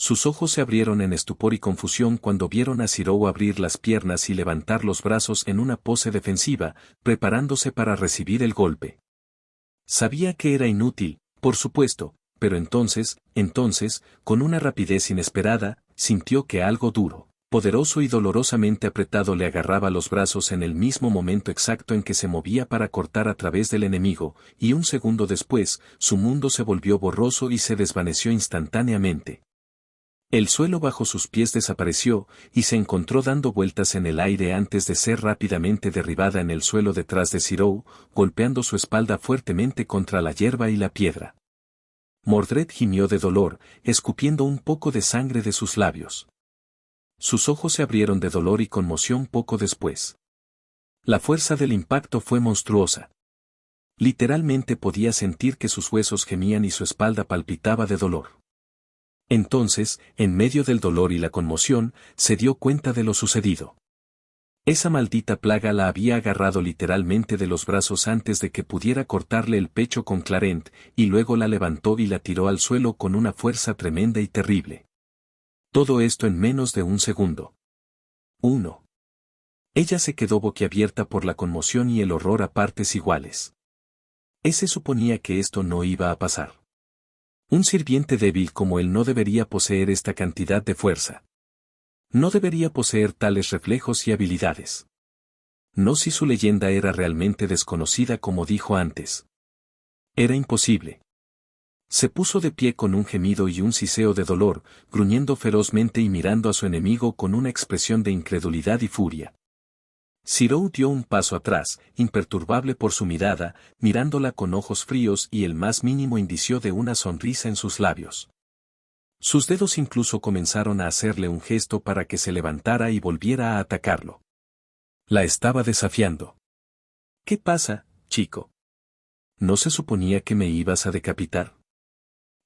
Sus ojos se abrieron en estupor y confusión cuando vieron a Zirou abrir las piernas y levantar los brazos en una pose defensiva, preparándose para recibir el golpe. Sabía que era inútil, por supuesto, pero entonces, con una rapidez inesperada, sintió que algo duro, Poderoso y dolorosamente apretado le agarraba los brazos en el mismo momento exacto en que se movía para cortar a través del enemigo, y un segundo después, su mundo se volvió borroso y se desvaneció instantáneamente. El suelo bajo sus pies desapareció, y se encontró dando vueltas en el aire antes de ser rápidamente derribada en el suelo detrás de Zero, golpeando su espalda fuertemente contra la hierba y la piedra. Mordred gimió de dolor, escupiendo un poco de sangre de sus labios. Sus ojos se abrieron de dolor y conmoción poco después. La fuerza del impacto fue monstruosa. Literalmente podía sentir que sus huesos gemían y su espalda palpitaba de dolor. Entonces, en medio del dolor y la conmoción, se dio cuenta de lo sucedido. Esa maldita plaga la había agarrado literalmente de los brazos antes de que pudiera cortarle el pecho con Clarent, y luego la levantó y la tiró al suelo con una fuerza tremenda y terrible. Todo esto en menos de un segundo. 1. Ella se quedó boquiabierta por la conmoción y el horror a partes iguales. Se suponía que esto no iba a pasar. Un sirviente débil como él no debería poseer esta cantidad de fuerza. No debería poseer tales reflejos y habilidades. No si su leyenda era realmente desconocida como dijo antes. Era imposible. Se puso de pie con un gemido y un siseo de dolor, gruñendo ferozmente y mirando a su enemigo con una expresión de incredulidad y furia. Zero dio un paso atrás, imperturbable por su mirada, mirándola con ojos fríos y el más mínimo indicio de una sonrisa en sus labios. Sus dedos incluso comenzaron a hacerle un gesto para que se levantara y volviera a atacarlo. La estaba desafiando. ¿Qué pasa, chico? ¿No se suponía que me ibas a decapitar?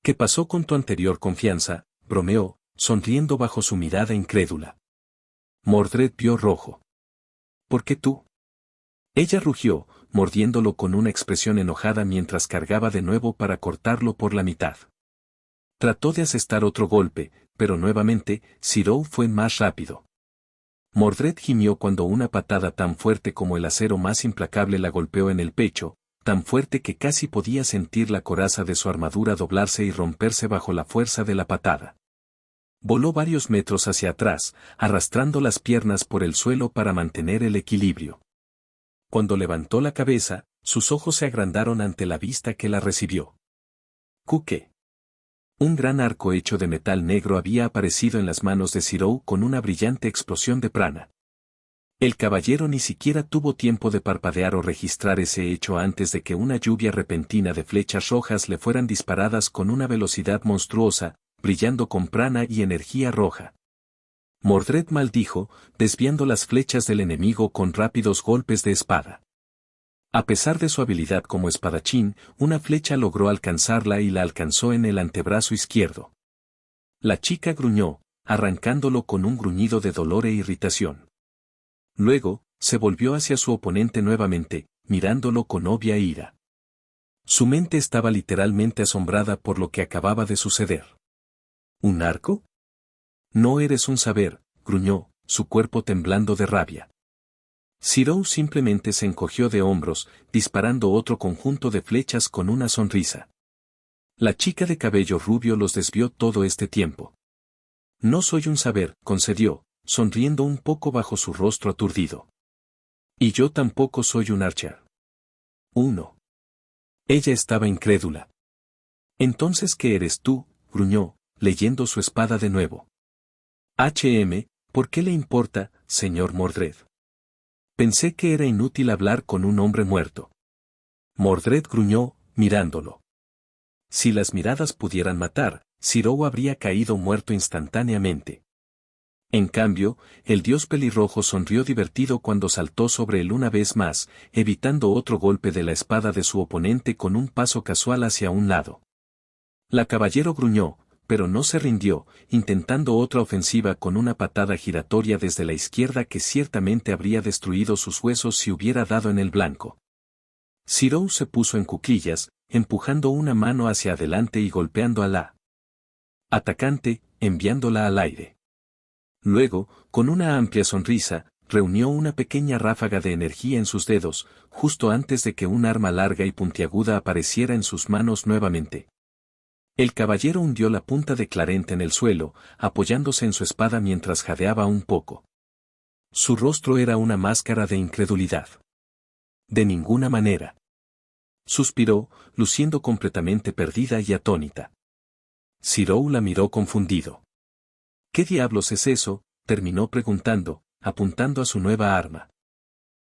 ¿Qué pasó con tu anterior confianza? Bromeó, sonriendo bajo su mirada incrédula. Mordred vio rojo. ¿Por qué tú? Ella rugió, mordiéndolo con una expresión enojada mientras cargaba de nuevo para cortarlo por la mitad. Trató de asestar otro golpe, pero nuevamente, Zero fue más rápido. Mordred gimió cuando una patada tan fuerte como el acero más implacable la golpeó en el pecho, tan fuerte que casi podía sentir la coraza de su armadura doblarse y romperse bajo la fuerza de la patada. Voló varios metros hacia atrás, arrastrando las piernas por el suelo para mantener el equilibrio. Cuando levantó la cabeza, sus ojos se agrandaron ante la vista que la recibió. ¿Qué? Un gran arco hecho de metal negro había aparecido en las manos de Zero con una brillante explosión de prana. El caballero ni siquiera tuvo tiempo de parpadear o registrar ese hecho antes de que una lluvia repentina de flechas rojas le fueran disparadas con una velocidad monstruosa, brillando con prana y energía roja. Mordred maldijo, desviando las flechas del enemigo con rápidos golpes de espada. A pesar de su habilidad como espadachín, una flecha logró alcanzarla y la alcanzó en el antebrazo izquierdo. La chica gruñó, arrancándolo con un gruñido de dolor e irritación. Luego, se volvió hacia su oponente nuevamente, mirándolo con obvia ira. Su mente estaba literalmente asombrada por lo que acababa de suceder. ¿Un arco? No eres un saber, gruñó, su cuerpo temblando de rabia. Zero simplemente se encogió de hombros, disparando otro conjunto de flechas con una sonrisa. La chica de cabello rubio los desvió todo este tiempo. No soy un saber, concedió, sonriendo un poco bajo su rostro aturdido. Y yo tampoco soy un archer. 1. Ella estaba incrédula. Entonces, ¿qué eres tú? Gruñó, leyendo su espada de nuevo. ¿Por qué le importa, señor Mordred? Pensé que era inútil hablar con un hombre muerto. Mordred gruñó, mirándolo. Si las miradas pudieran matar, Zero habría caído muerto instantáneamente. En cambio, el dios pelirrojo sonrió divertido cuando saltó sobre él una vez más, evitando otro golpe de la espada de su oponente con un paso casual hacia un lado. La caballero gruñó, pero no se rindió, intentando otra ofensiva con una patada giratoria desde la izquierda que ciertamente habría destruido sus huesos si hubiera dado en el blanco. Zero se puso en cuclillas, empujando una mano hacia adelante y golpeando a la atacante, enviándola al aire. Luego, con una amplia sonrisa, reunió una pequeña ráfaga de energía en sus dedos, justo antes de que un arma larga y puntiaguda apareciera en sus manos nuevamente. El caballero hundió la punta de Clarente en el suelo, apoyándose en su espada mientras jadeaba un poco. Su rostro era una máscara de incredulidad. De ninguna manera. Suspiró, luciendo completamente perdida y atónita. Cyril la miró confundido. ¿Qué diablos es eso?, terminó preguntando, apuntando a su nueva arma.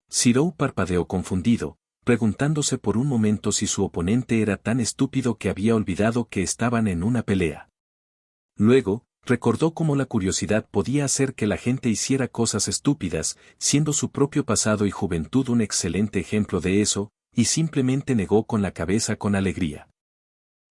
Cyril parpadeó confundido, preguntándose por un momento si su oponente era tan estúpido que había olvidado que estaban en una pelea. Luego, recordó cómo la curiosidad podía hacer que la gente hiciera cosas estúpidas, siendo su propio pasado y juventud un excelente ejemplo de eso, y simplemente negó con la cabeza con alegría.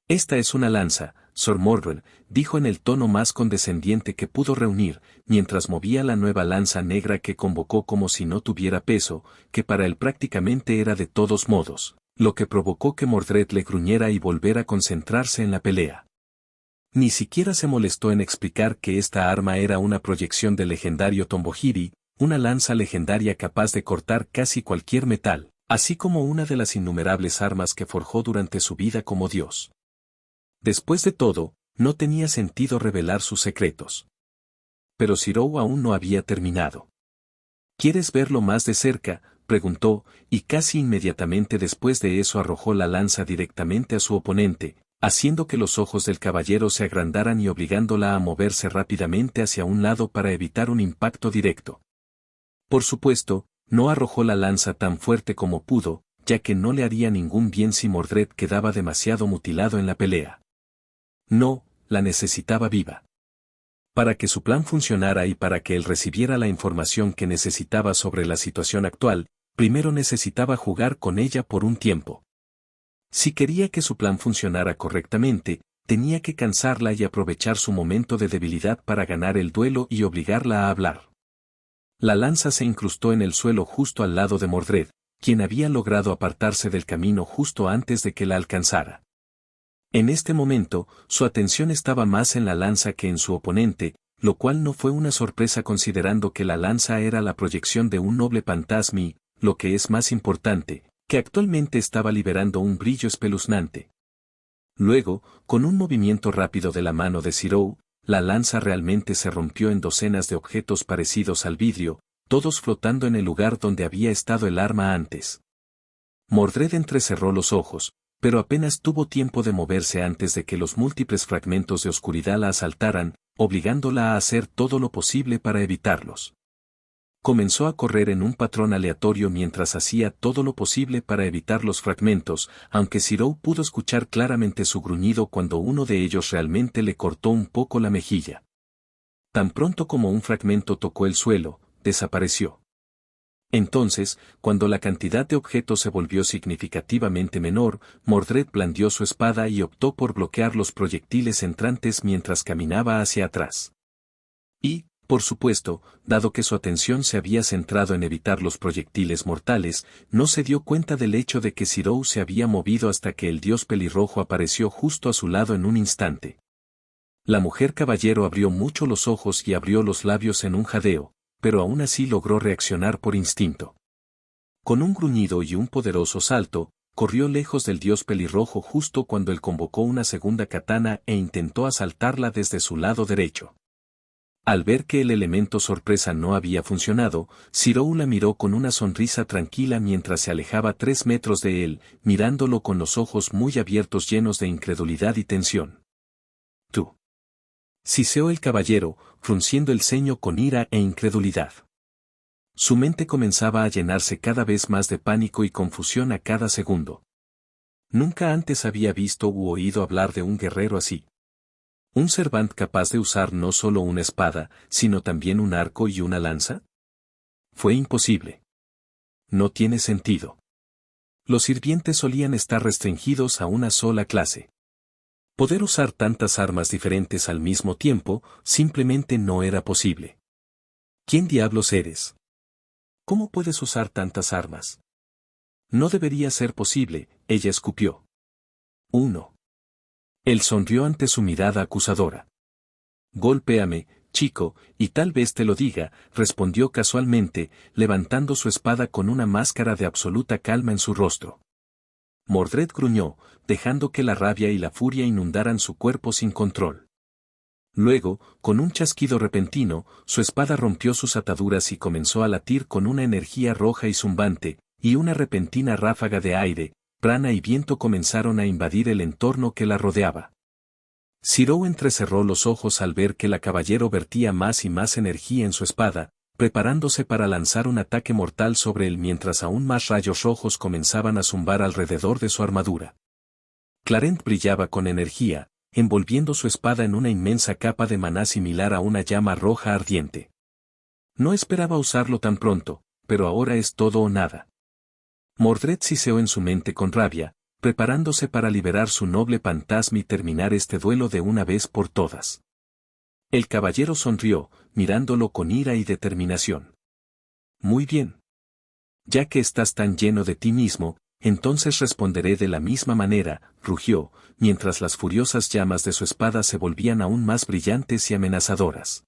Esta es una lanza, Sir Mordred, dijo en el tono más condescendiente que pudo reunir, mientras movía la nueva lanza negra que convocó como si no tuviera peso, que para él prácticamente era de todos modos, lo que provocó que Mordred le gruñera y volviera a concentrarse en la pelea. Ni siquiera se molestó en explicar que esta arma era una proyección del legendario Tombohiri, una lanza legendaria capaz de cortar casi cualquier metal, así como una de las innumerables armas que forjó durante su vida como dios. Después de todo, no tenía sentido revelar sus secretos. Pero Cyril aún no había terminado. ¿Quieres verlo más de cerca?, preguntó, y casi inmediatamente después de eso arrojó la lanza directamente a su oponente, haciendo que los ojos del caballero se agrandaran y obligándola a moverse rápidamente hacia un lado para evitar un impacto directo. Por supuesto, no arrojó la lanza tan fuerte como pudo, ya que no le haría ningún bien si Mordred quedaba demasiado mutilado en la pelea. No, la necesitaba viva. Para que su plan funcionara y para que él recibiera la información que necesitaba sobre la situación actual, primero necesitaba jugar con ella por un tiempo. Si quería que su plan funcionara correctamente, tenía que cansarla y aprovechar su momento de debilidad para ganar el duelo y obligarla a hablar. La lanza se incrustó en el suelo justo al lado de Mordred, quien había logrado apartarse del camino justo antes de que la alcanzara. En este momento, su atención estaba más en la lanza que en su oponente, lo cual no fue una sorpresa considerando que la lanza era la proyección de un noble fantasma y, lo que es más importante, que actualmente estaba liberando un brillo espeluznante. Luego, con un movimiento rápido de la mano de Cyril, la lanza realmente se rompió en docenas de objetos parecidos al vidrio, todos flotando en el lugar donde había estado el arma antes. Mordred entrecerró los ojos, pero apenas tuvo tiempo de moverse antes de que los múltiples fragmentos de oscuridad la asaltaran, obligándola a hacer todo lo posible para evitarlos. Comenzó a correr en un patrón aleatorio mientras hacía todo lo posible para evitar los fragmentos, aunque Cyril pudo escuchar claramente su gruñido cuando uno de ellos realmente le cortó un poco la mejilla. Tan pronto como un fragmento tocó el suelo, desapareció. Entonces, cuando la cantidad de objetos se volvió significativamente menor, Mordred blandió su espada y optó por bloquear los proyectiles entrantes mientras caminaba hacia atrás. Y, por supuesto, dado que su atención se había centrado en evitar los proyectiles mortales, no se dio cuenta del hecho de que Cyril se había movido hasta que el dios pelirrojo apareció justo a su lado en un instante. La mujer caballero abrió mucho los ojos y abrió los labios en un jadeo, pero aún así logró reaccionar por instinto. Con un gruñido y un poderoso salto, corrió lejos del dios pelirrojo justo cuando él convocó una segunda katana e intentó asaltarla desde su lado derecho. Al ver que el elemento sorpresa no había funcionado, Cyril la miró con una sonrisa tranquila mientras se alejaba 3 metros de él, mirándolo con los ojos muy abiertos llenos de incredulidad y tensión. «Tú». Siseó el caballero, frunciendo el ceño con ira e incredulidad. Su mente comenzaba a llenarse cada vez más de pánico y confusión a cada segundo. Nunca antes había visto u oído hablar de un guerrero así. ¿Un Servant capaz de usar no solo una espada, sino también un arco y una lanza? Fue imposible. No tiene sentido. Los sirvientes solían estar restringidos a una sola clase. Poder usar tantas armas diferentes al mismo tiempo, simplemente no era posible. ¿Quién diablos eres? ¿Cómo puedes usar tantas armas? No debería ser posible, ella escupió. 1. Él sonrió ante su mirada acusadora. Golpéame, chico, y tal vez te lo diga, respondió casualmente, levantando su espada con una máscara de absoluta calma en su rostro. Mordred gruñó, dejando que la rabia y la furia inundaran su cuerpo sin control. Luego, con un chasquido repentino, su espada rompió sus ataduras y comenzó a latir con una energía roja y zumbante, y una repentina ráfaga de aire, prana y viento comenzaron a invadir el entorno que la rodeaba. Ciro entrecerró los ojos al ver que la caballero vertía más y más energía en su espada, preparándose para lanzar un ataque mortal sobre él mientras aún más rayos rojos comenzaban a zumbar alrededor de su armadura. Clarent brillaba con energía, envolviendo su espada en una inmensa capa de maná similar a una llama roja ardiente. No esperaba usarlo tan pronto, pero ahora es todo o nada. Mordred siseó en su mente con rabia, preparándose para liberar su noble fantasma y terminar este duelo de una vez por todas. El caballero sonrió, mirándolo con ira y determinación. Muy bien. Ya que estás tan lleno de ti mismo, entonces responderé de la misma manera, rugió, mientras las furiosas llamas de su espada se volvían aún más brillantes y amenazadoras.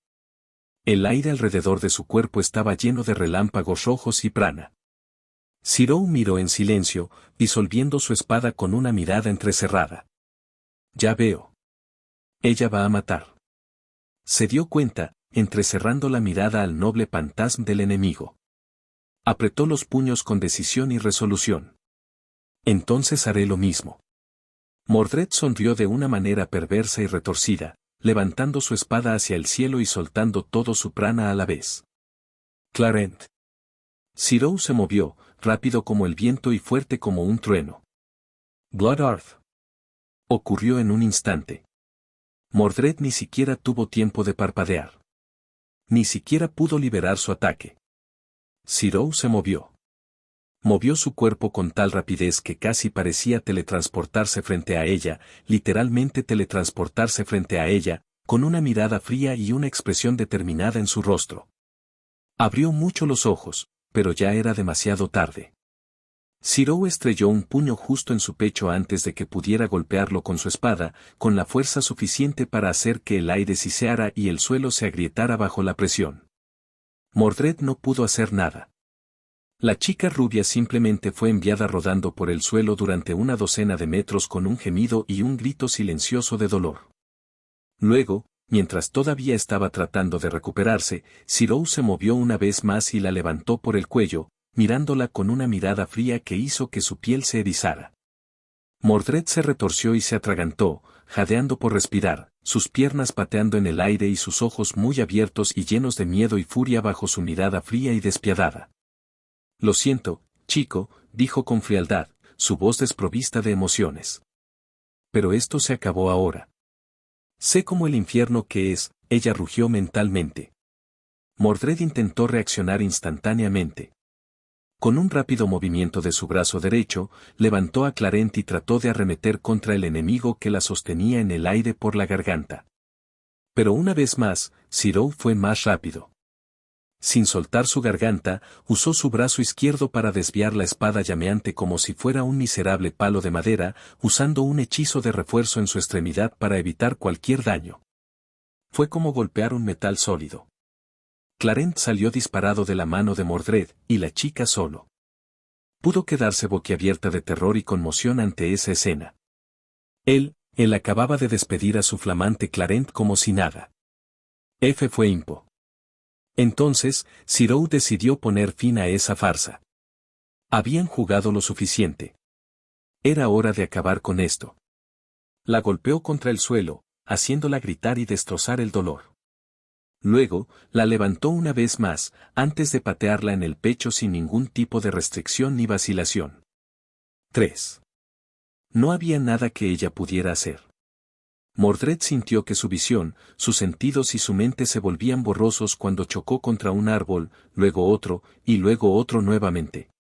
El aire alrededor de su cuerpo estaba lleno de relámpagos rojos y prana. Ciro miró en silencio, disolviendo su espada con una mirada entrecerrada. Ya veo. Ella va a matar. Se dio cuenta, entrecerrando la mirada al noble fantasma del enemigo. Apretó los puños con decisión y resolución. Entonces haré lo mismo. Mordred sonrió de una manera perversa y retorcida, levantando su espada hacia el cielo y soltando todo su prana a la vez. Clarent. Ciro se movió, rápido como el viento y fuerte como un trueno. Blood Earth. Ocurrió en un instante. Mordred ni siquiera tuvo tiempo de parpadear. Ni siquiera pudo liberar su ataque. Ciro se movió. Movió su cuerpo con tal rapidez que casi parecía teletransportarse frente a ella, literalmente teletransportarse frente a ella, con una mirada fría y una expresión determinada en su rostro. Abrió mucho los ojos, pero ya era demasiado tarde. Ciro estrelló un puño justo en su pecho antes de que pudiera golpearlo con su espada, con la fuerza suficiente para hacer que el aire siseara y el suelo se agrietara bajo la presión. Mordred no pudo hacer nada. La chica rubia simplemente fue enviada rodando por el suelo durante una docena de metros con un gemido y un grito silencioso de dolor. Luego, mientras todavía estaba tratando de recuperarse, Ciro se movió una vez más y la levantó por el cuello, mirándola con una mirada fría que hizo que su piel se erizara. Mordred se retorció y se atragantó, jadeando por respirar, sus piernas pateando en el aire y sus ojos muy abiertos y llenos de miedo y furia bajo su mirada fría y despiadada. Lo siento, chico, dijo con frialdad, su voz desprovista de emociones. Pero esto se acabó ahora. Sé como el infierno que es, ella rugió mentalmente. Mordred intentó reaccionar instantáneamente. Con un rápido movimiento de su brazo derecho, levantó a Clarent y trató de arremeter contra el enemigo que la sostenía en el aire por la garganta. Pero una vez más, Ciro fue más rápido. Sin soltar su garganta, usó su brazo izquierdo para desviar la espada llameante como si fuera un miserable palo de madera, usando un hechizo de refuerzo en su extremidad para evitar cualquier daño. Fue como golpear un metal sólido. Clarent salió disparado de la mano de Mordred, y la chica solo. Pudo quedarse boquiabierta de terror y conmoción ante esa escena. Él acababa de despedir a su flamante Clarent como si nada. Fue impo. Entonces, Ciro decidió poner fin a esa farsa. Habían jugado lo suficiente. Era hora de acabar con esto. La golpeó contra el suelo, haciéndola gritar y destrozar el dolor. Luego, la levantó una vez más, antes de patearla en el pecho sin ningún tipo de restricción ni vacilación. 3. No había nada que ella pudiera hacer. Mordred sintió que su visión, sus sentidos y su mente se volvían borrosos cuando chocó contra un árbol, luego otro, y luego otro nuevamente.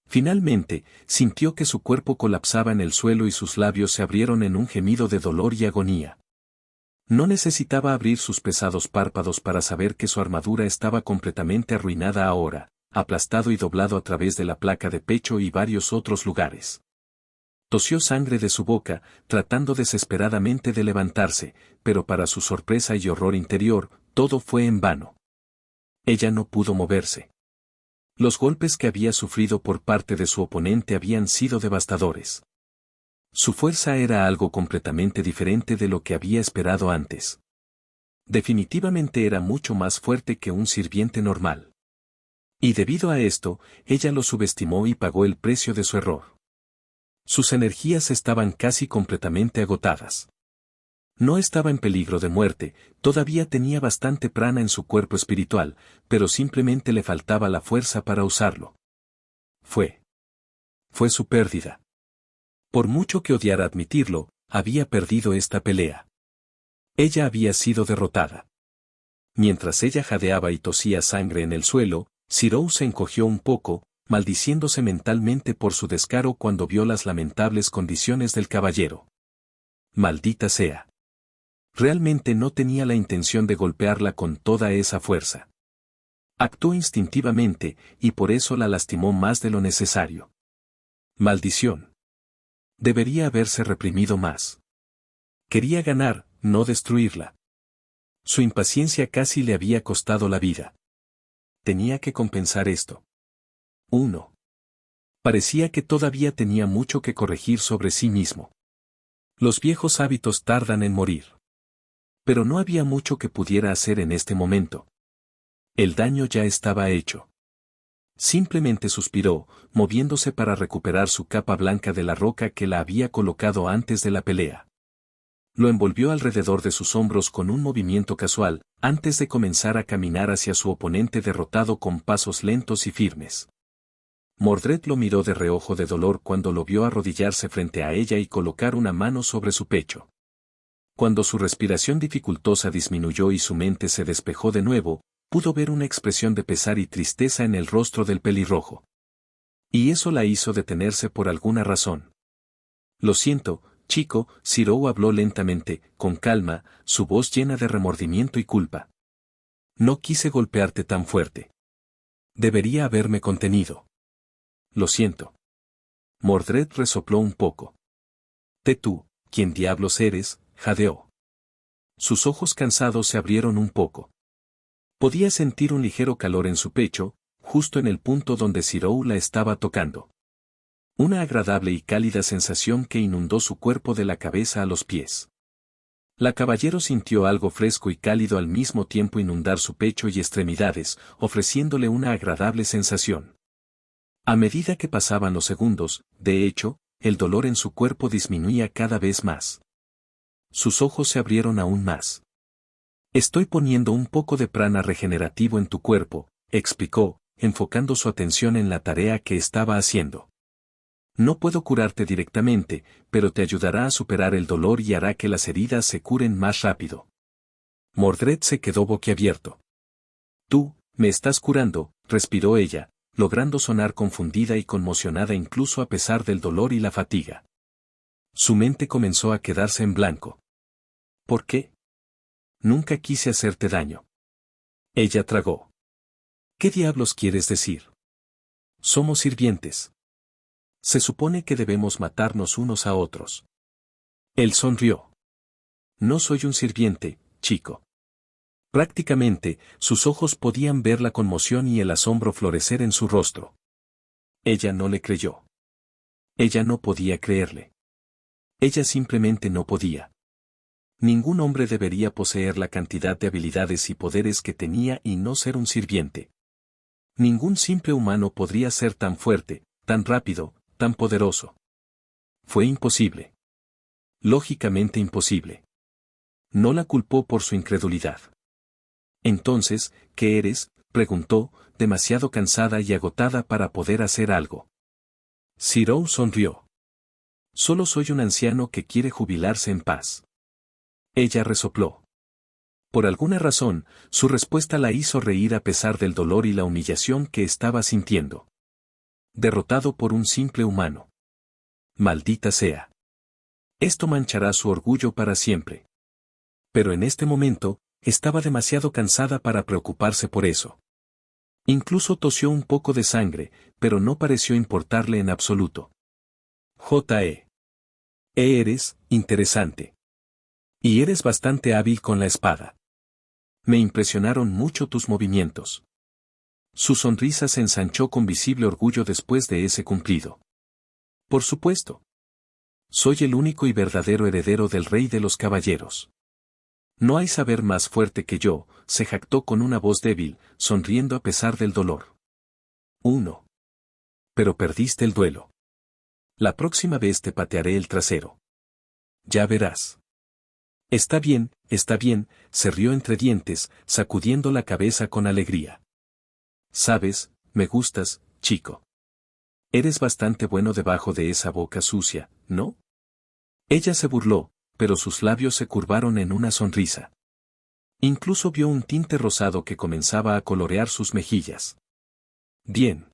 Finalmente, sintió que su cuerpo colapsaba en el suelo y sus labios se abrieron en un gemido de dolor y agonía. No necesitaba abrir sus pesados párpados para saber que su armadura estaba completamente arruinada ahora, aplastado y doblado a través de la placa de pecho y varios otros lugares. Tosió sangre de su boca, tratando desesperadamente de levantarse, pero para su sorpresa y horror interior, todo fue en vano. Ella no pudo moverse. Los golpes que había sufrido por parte de su oponente habían sido devastadores. Su fuerza era algo completamente diferente de lo que había esperado antes. Definitivamente era mucho más fuerte que un sirviente normal. Y debido a esto, ella lo subestimó y pagó el precio de su error. Sus energías estaban casi completamente agotadas. No estaba en peligro de muerte, todavía tenía bastante prana en su cuerpo espiritual, pero simplemente le faltaba la fuerza para usarlo. Fue su pérdida. Por mucho que odiara admitirlo, había perdido esta pelea. Ella había sido derrotada. Mientras ella jadeaba y tosía sangre en el suelo, Zirou se encogió un poco, maldiciéndose mentalmente por su descaro cuando vio las lamentables condiciones del caballero. Maldita sea. Realmente no tenía la intención de golpearla con toda esa fuerza. Actuó instintivamente, y por eso la lastimó más de lo necesario. Maldición. Debería haberse reprimido más. Quería ganar, no destruirla. Su impaciencia casi le había costado la vida. Tenía que compensar esto. 1. Parecía que todavía tenía mucho que corregir sobre sí mismo. Los viejos hábitos tardan en morir. Pero no había mucho que pudiera hacer en este momento. El daño ya estaba hecho. Simplemente suspiró, moviéndose para recuperar su capa blanca de la roca que la había colocado antes de la pelea. Lo envolvió alrededor de sus hombros con un movimiento casual, antes de comenzar a caminar hacia su oponente derrotado con pasos lentos y firmes. Mordred lo miró de reojo de dolor cuando lo vio arrodillarse frente a ella y colocar una mano sobre su pecho. Cuando su respiración dificultosa disminuyó y su mente se despejó de nuevo, pudo ver una expresión de pesar y tristeza en el rostro del pelirrojo. Y eso la hizo detenerse por alguna razón. Lo siento, chico, Zirou habló lentamente, con calma, su voz llena de remordimiento y culpa. No quise golpearte tan fuerte. Debería haberme contenido. Lo siento. Mordred resopló un poco. Tú, ¿quién diablos eres?, jadeó. Sus ojos cansados se abrieron un poco. Podía sentir un ligero calor en su pecho, justo en el punto donde Zirou la estaba tocando. Una agradable y cálida sensación que inundó su cuerpo de la cabeza a los pies. La caballero sintió algo fresco y cálido al mismo tiempo inundar su pecho y extremidades, ofreciéndole una agradable sensación. A medida que pasaban los segundos, de hecho, el dolor en su cuerpo disminuía cada vez más. Sus ojos se abrieron aún más. Estoy poniendo un poco de prana regenerativo en tu cuerpo, explicó, enfocando su atención en la tarea que estaba haciendo. No puedo curarte directamente, pero te ayudará a superar el dolor y hará que las heridas se curen más rápido. Mordred se quedó boquiabierto. Tú, me estás curando, respiró ella, logrando sonar confundida y conmocionada incluso a pesar del dolor y la fatiga. Su mente comenzó a quedarse en blanco. ¿Por qué? Nunca quise hacerte daño. Ella tragó. ¿Qué diablos quieres decir? Somos sirvientes. Se supone que debemos matarnos unos a otros. Él sonrió. No soy un sirviente, chico. Prácticamente, sus ojos podían ver la conmoción y el asombro florecer en su rostro. Ella no le creyó. Ella no podía creerle. Ella simplemente no podía. Ningún hombre debería poseer la cantidad de habilidades y poderes que tenía y no ser un sirviente. Ningún simple humano podría ser tan fuerte, tan rápido, tan poderoso. Fue imposible. Lógicamente imposible. No la culpó por su incredulidad. Entonces, ¿qué eres?, preguntó, demasiado cansada y agotada para poder hacer algo. Zirou sonrió. Solo soy un anciano que quiere jubilarse en paz. Ella resopló. Por alguna razón, su respuesta la hizo reír a pesar del dolor y la humillación que estaba sintiendo. Derrotado por un simple humano. Maldita sea. Esto manchará su orgullo para siempre. Pero en este momento, estaba demasiado cansada para preocuparse por eso. Incluso tosió un poco de sangre, pero no pareció importarle en absoluto. Eres interesante. Y eres bastante hábil con la espada. Me impresionaron mucho tus movimientos. Su sonrisa se ensanchó con visible orgullo después de ese cumplido. Por supuesto. Soy el único y verdadero heredero del rey de los caballeros. No hay saber más fuerte que yo, se jactó con una voz débil, sonriendo a pesar del dolor. 1. Pero perdiste el duelo. La próxima vez te patearé el trasero. Ya verás. Está bien, se rió entre dientes, sacudiendo la cabeza con alegría. Sabes, me gustas, chico. Eres bastante bueno debajo de esa boca sucia, ¿no? Ella se burló, pero sus labios se curvaron en una sonrisa. Incluso vio un tinte rosado que comenzaba a colorear sus mejillas. Bien.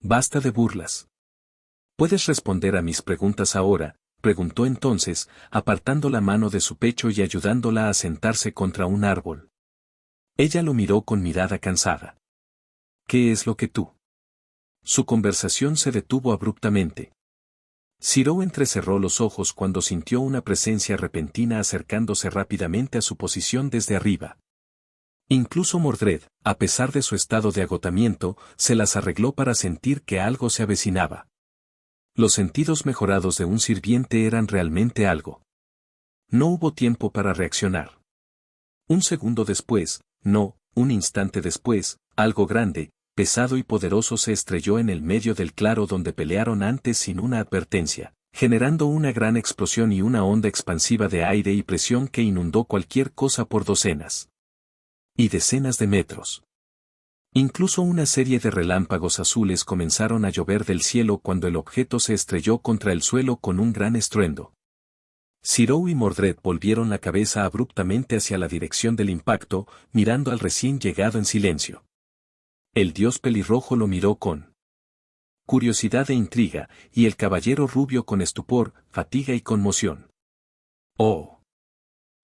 Basta de burlas. ¿Puedes responder a mis preguntas ahora?, preguntó entonces, apartando la mano de su pecho y ayudándola a sentarse contra un árbol. Ella lo miró con mirada cansada. ¿Qué es lo que tú? Su conversación se detuvo abruptamente. Ciro entrecerró los ojos cuando sintió una presencia repentina acercándose rápidamente a su posición desde arriba. Incluso Mordred, a pesar de su estado de agotamiento, se las arregló para sentir que algo se avecinaba. Los sentidos mejorados de un sirviente eran realmente algo. No hubo tiempo para reaccionar. Un segundo después, no, un instante después, algo grande, pesado y poderoso se estrelló en el medio del claro donde pelearon antes sin una advertencia, generando una gran explosión y una onda expansiva de aire y presión que inundó cualquier cosa por docenas y decenas de metros. Incluso una serie de relámpagos azules comenzaron a llover del cielo cuando el objeto se estrelló contra el suelo con un gran estruendo. Ciro y Mordred volvieron la cabeza abruptamente hacia la dirección del impacto, mirando al recién llegado en silencio. El dios pelirrojo lo miró con curiosidad e intriga, y el caballero rubio con estupor, fatiga y conmoción. ¡Oh!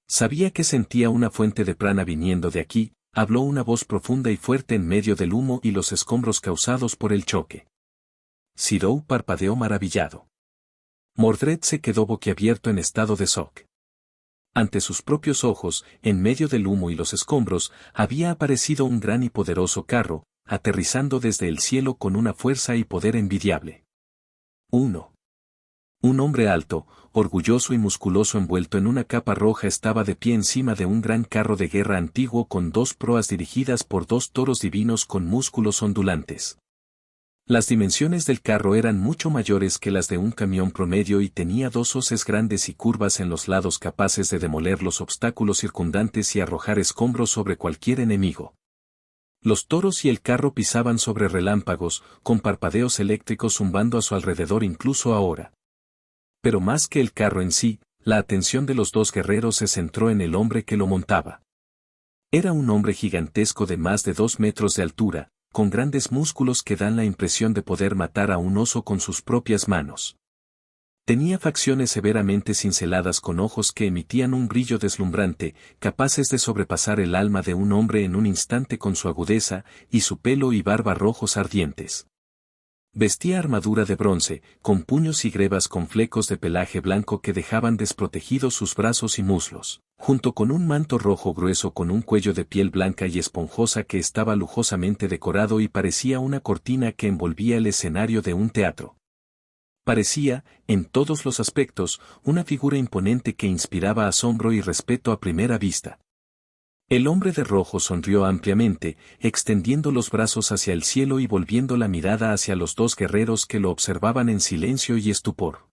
Sabía que sentía una fuente de prana viniendo de aquí, habló una voz profunda y fuerte en medio del humo y los escombros causados por el choque. Ciro parpadeó maravillado. Mordred se quedó boquiabierto en estado de shock. Ante sus propios ojos, en medio del humo y los escombros, había aparecido un gran y poderoso carro, aterrizando desde el cielo con una fuerza y poder envidiable. 1. Un hombre alto, orgulloso y musculoso envuelto en una capa roja estaba de pie encima de un gran carro de guerra antiguo con dos proas dirigidas por dos toros divinos con músculos ondulantes. Las dimensiones del carro eran mucho mayores que las de un camión promedio y tenía dos hoces grandes y curvas en los lados capaces de demoler los obstáculos circundantes y arrojar escombros sobre cualquier enemigo. Los toros y el carro pisaban sobre relámpagos, con parpadeos eléctricos zumbando a su alrededor incluso ahora. Pero más que el carro en sí, la atención de los dos guerreros se centró en el hombre que lo montaba. Era un hombre gigantesco de más de 2 metros de altura, con grandes músculos que dan la impresión de poder matar a un oso con sus propias manos. Tenía facciones severamente cinceladas con ojos que emitían un brillo deslumbrante, capaces de sobrepasar el alma de un hombre en un instante con su agudeza, y su pelo y barba rojos ardientes. Vestía armadura de bronce, con puños y grebas con flecos de pelaje blanco que dejaban desprotegidos sus brazos y muslos, junto con un manto rojo grueso con un cuello de piel blanca y esponjosa que estaba lujosamente decorado y parecía una cortina que envolvía el escenario de un teatro. Parecía, en todos los aspectos, una figura imponente que inspiraba asombro y respeto a primera vista. El hombre de rojo sonrió ampliamente, extendiendo los brazos hacia el cielo y volviendo la mirada hacia los dos guerreros que lo observaban en silencio y estupor.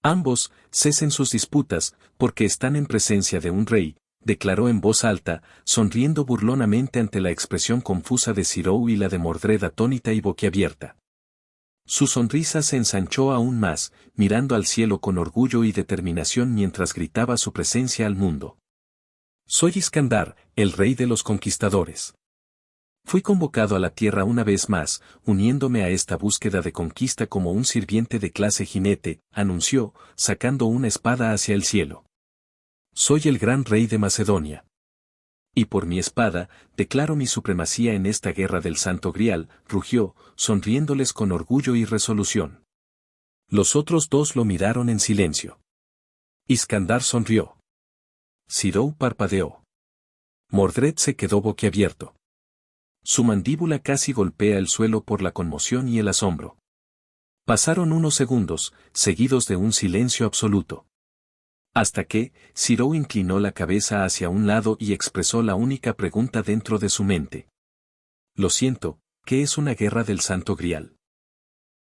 Ambos, cesen sus disputas, porque están en presencia de un rey, declaró en voz alta, sonriendo burlonamente ante la expresión confusa de Ciro y la de Mordred atónita y boquiabierta. Su sonrisa se ensanchó aún más, mirando al cielo con orgullo y determinación mientras gritaba su presencia al mundo. Soy Iskandar, el rey de los conquistadores. Fui convocado a la tierra una vez más, uniéndome a esta búsqueda de conquista como un sirviente de clase jinete, anunció, sacando una espada hacia el cielo. Soy el gran rey de Macedonia. Y por mi espada, declaro mi supremacía en esta guerra del Santo Grial, rugió, sonriéndoles con orgullo y resolución. Los otros dos lo miraron en silencio. Iskandar sonrió. Ciro parpadeó. Mordred se quedó boquiabierto. Su mandíbula casi golpea el suelo por la conmoción y el asombro. Pasaron unos segundos, seguidos de un silencio absoluto. Hasta que, Ciro inclinó la cabeza hacia un lado y expresó la única pregunta dentro de su mente. Lo siento, ¿qué es una guerra del Santo Grial?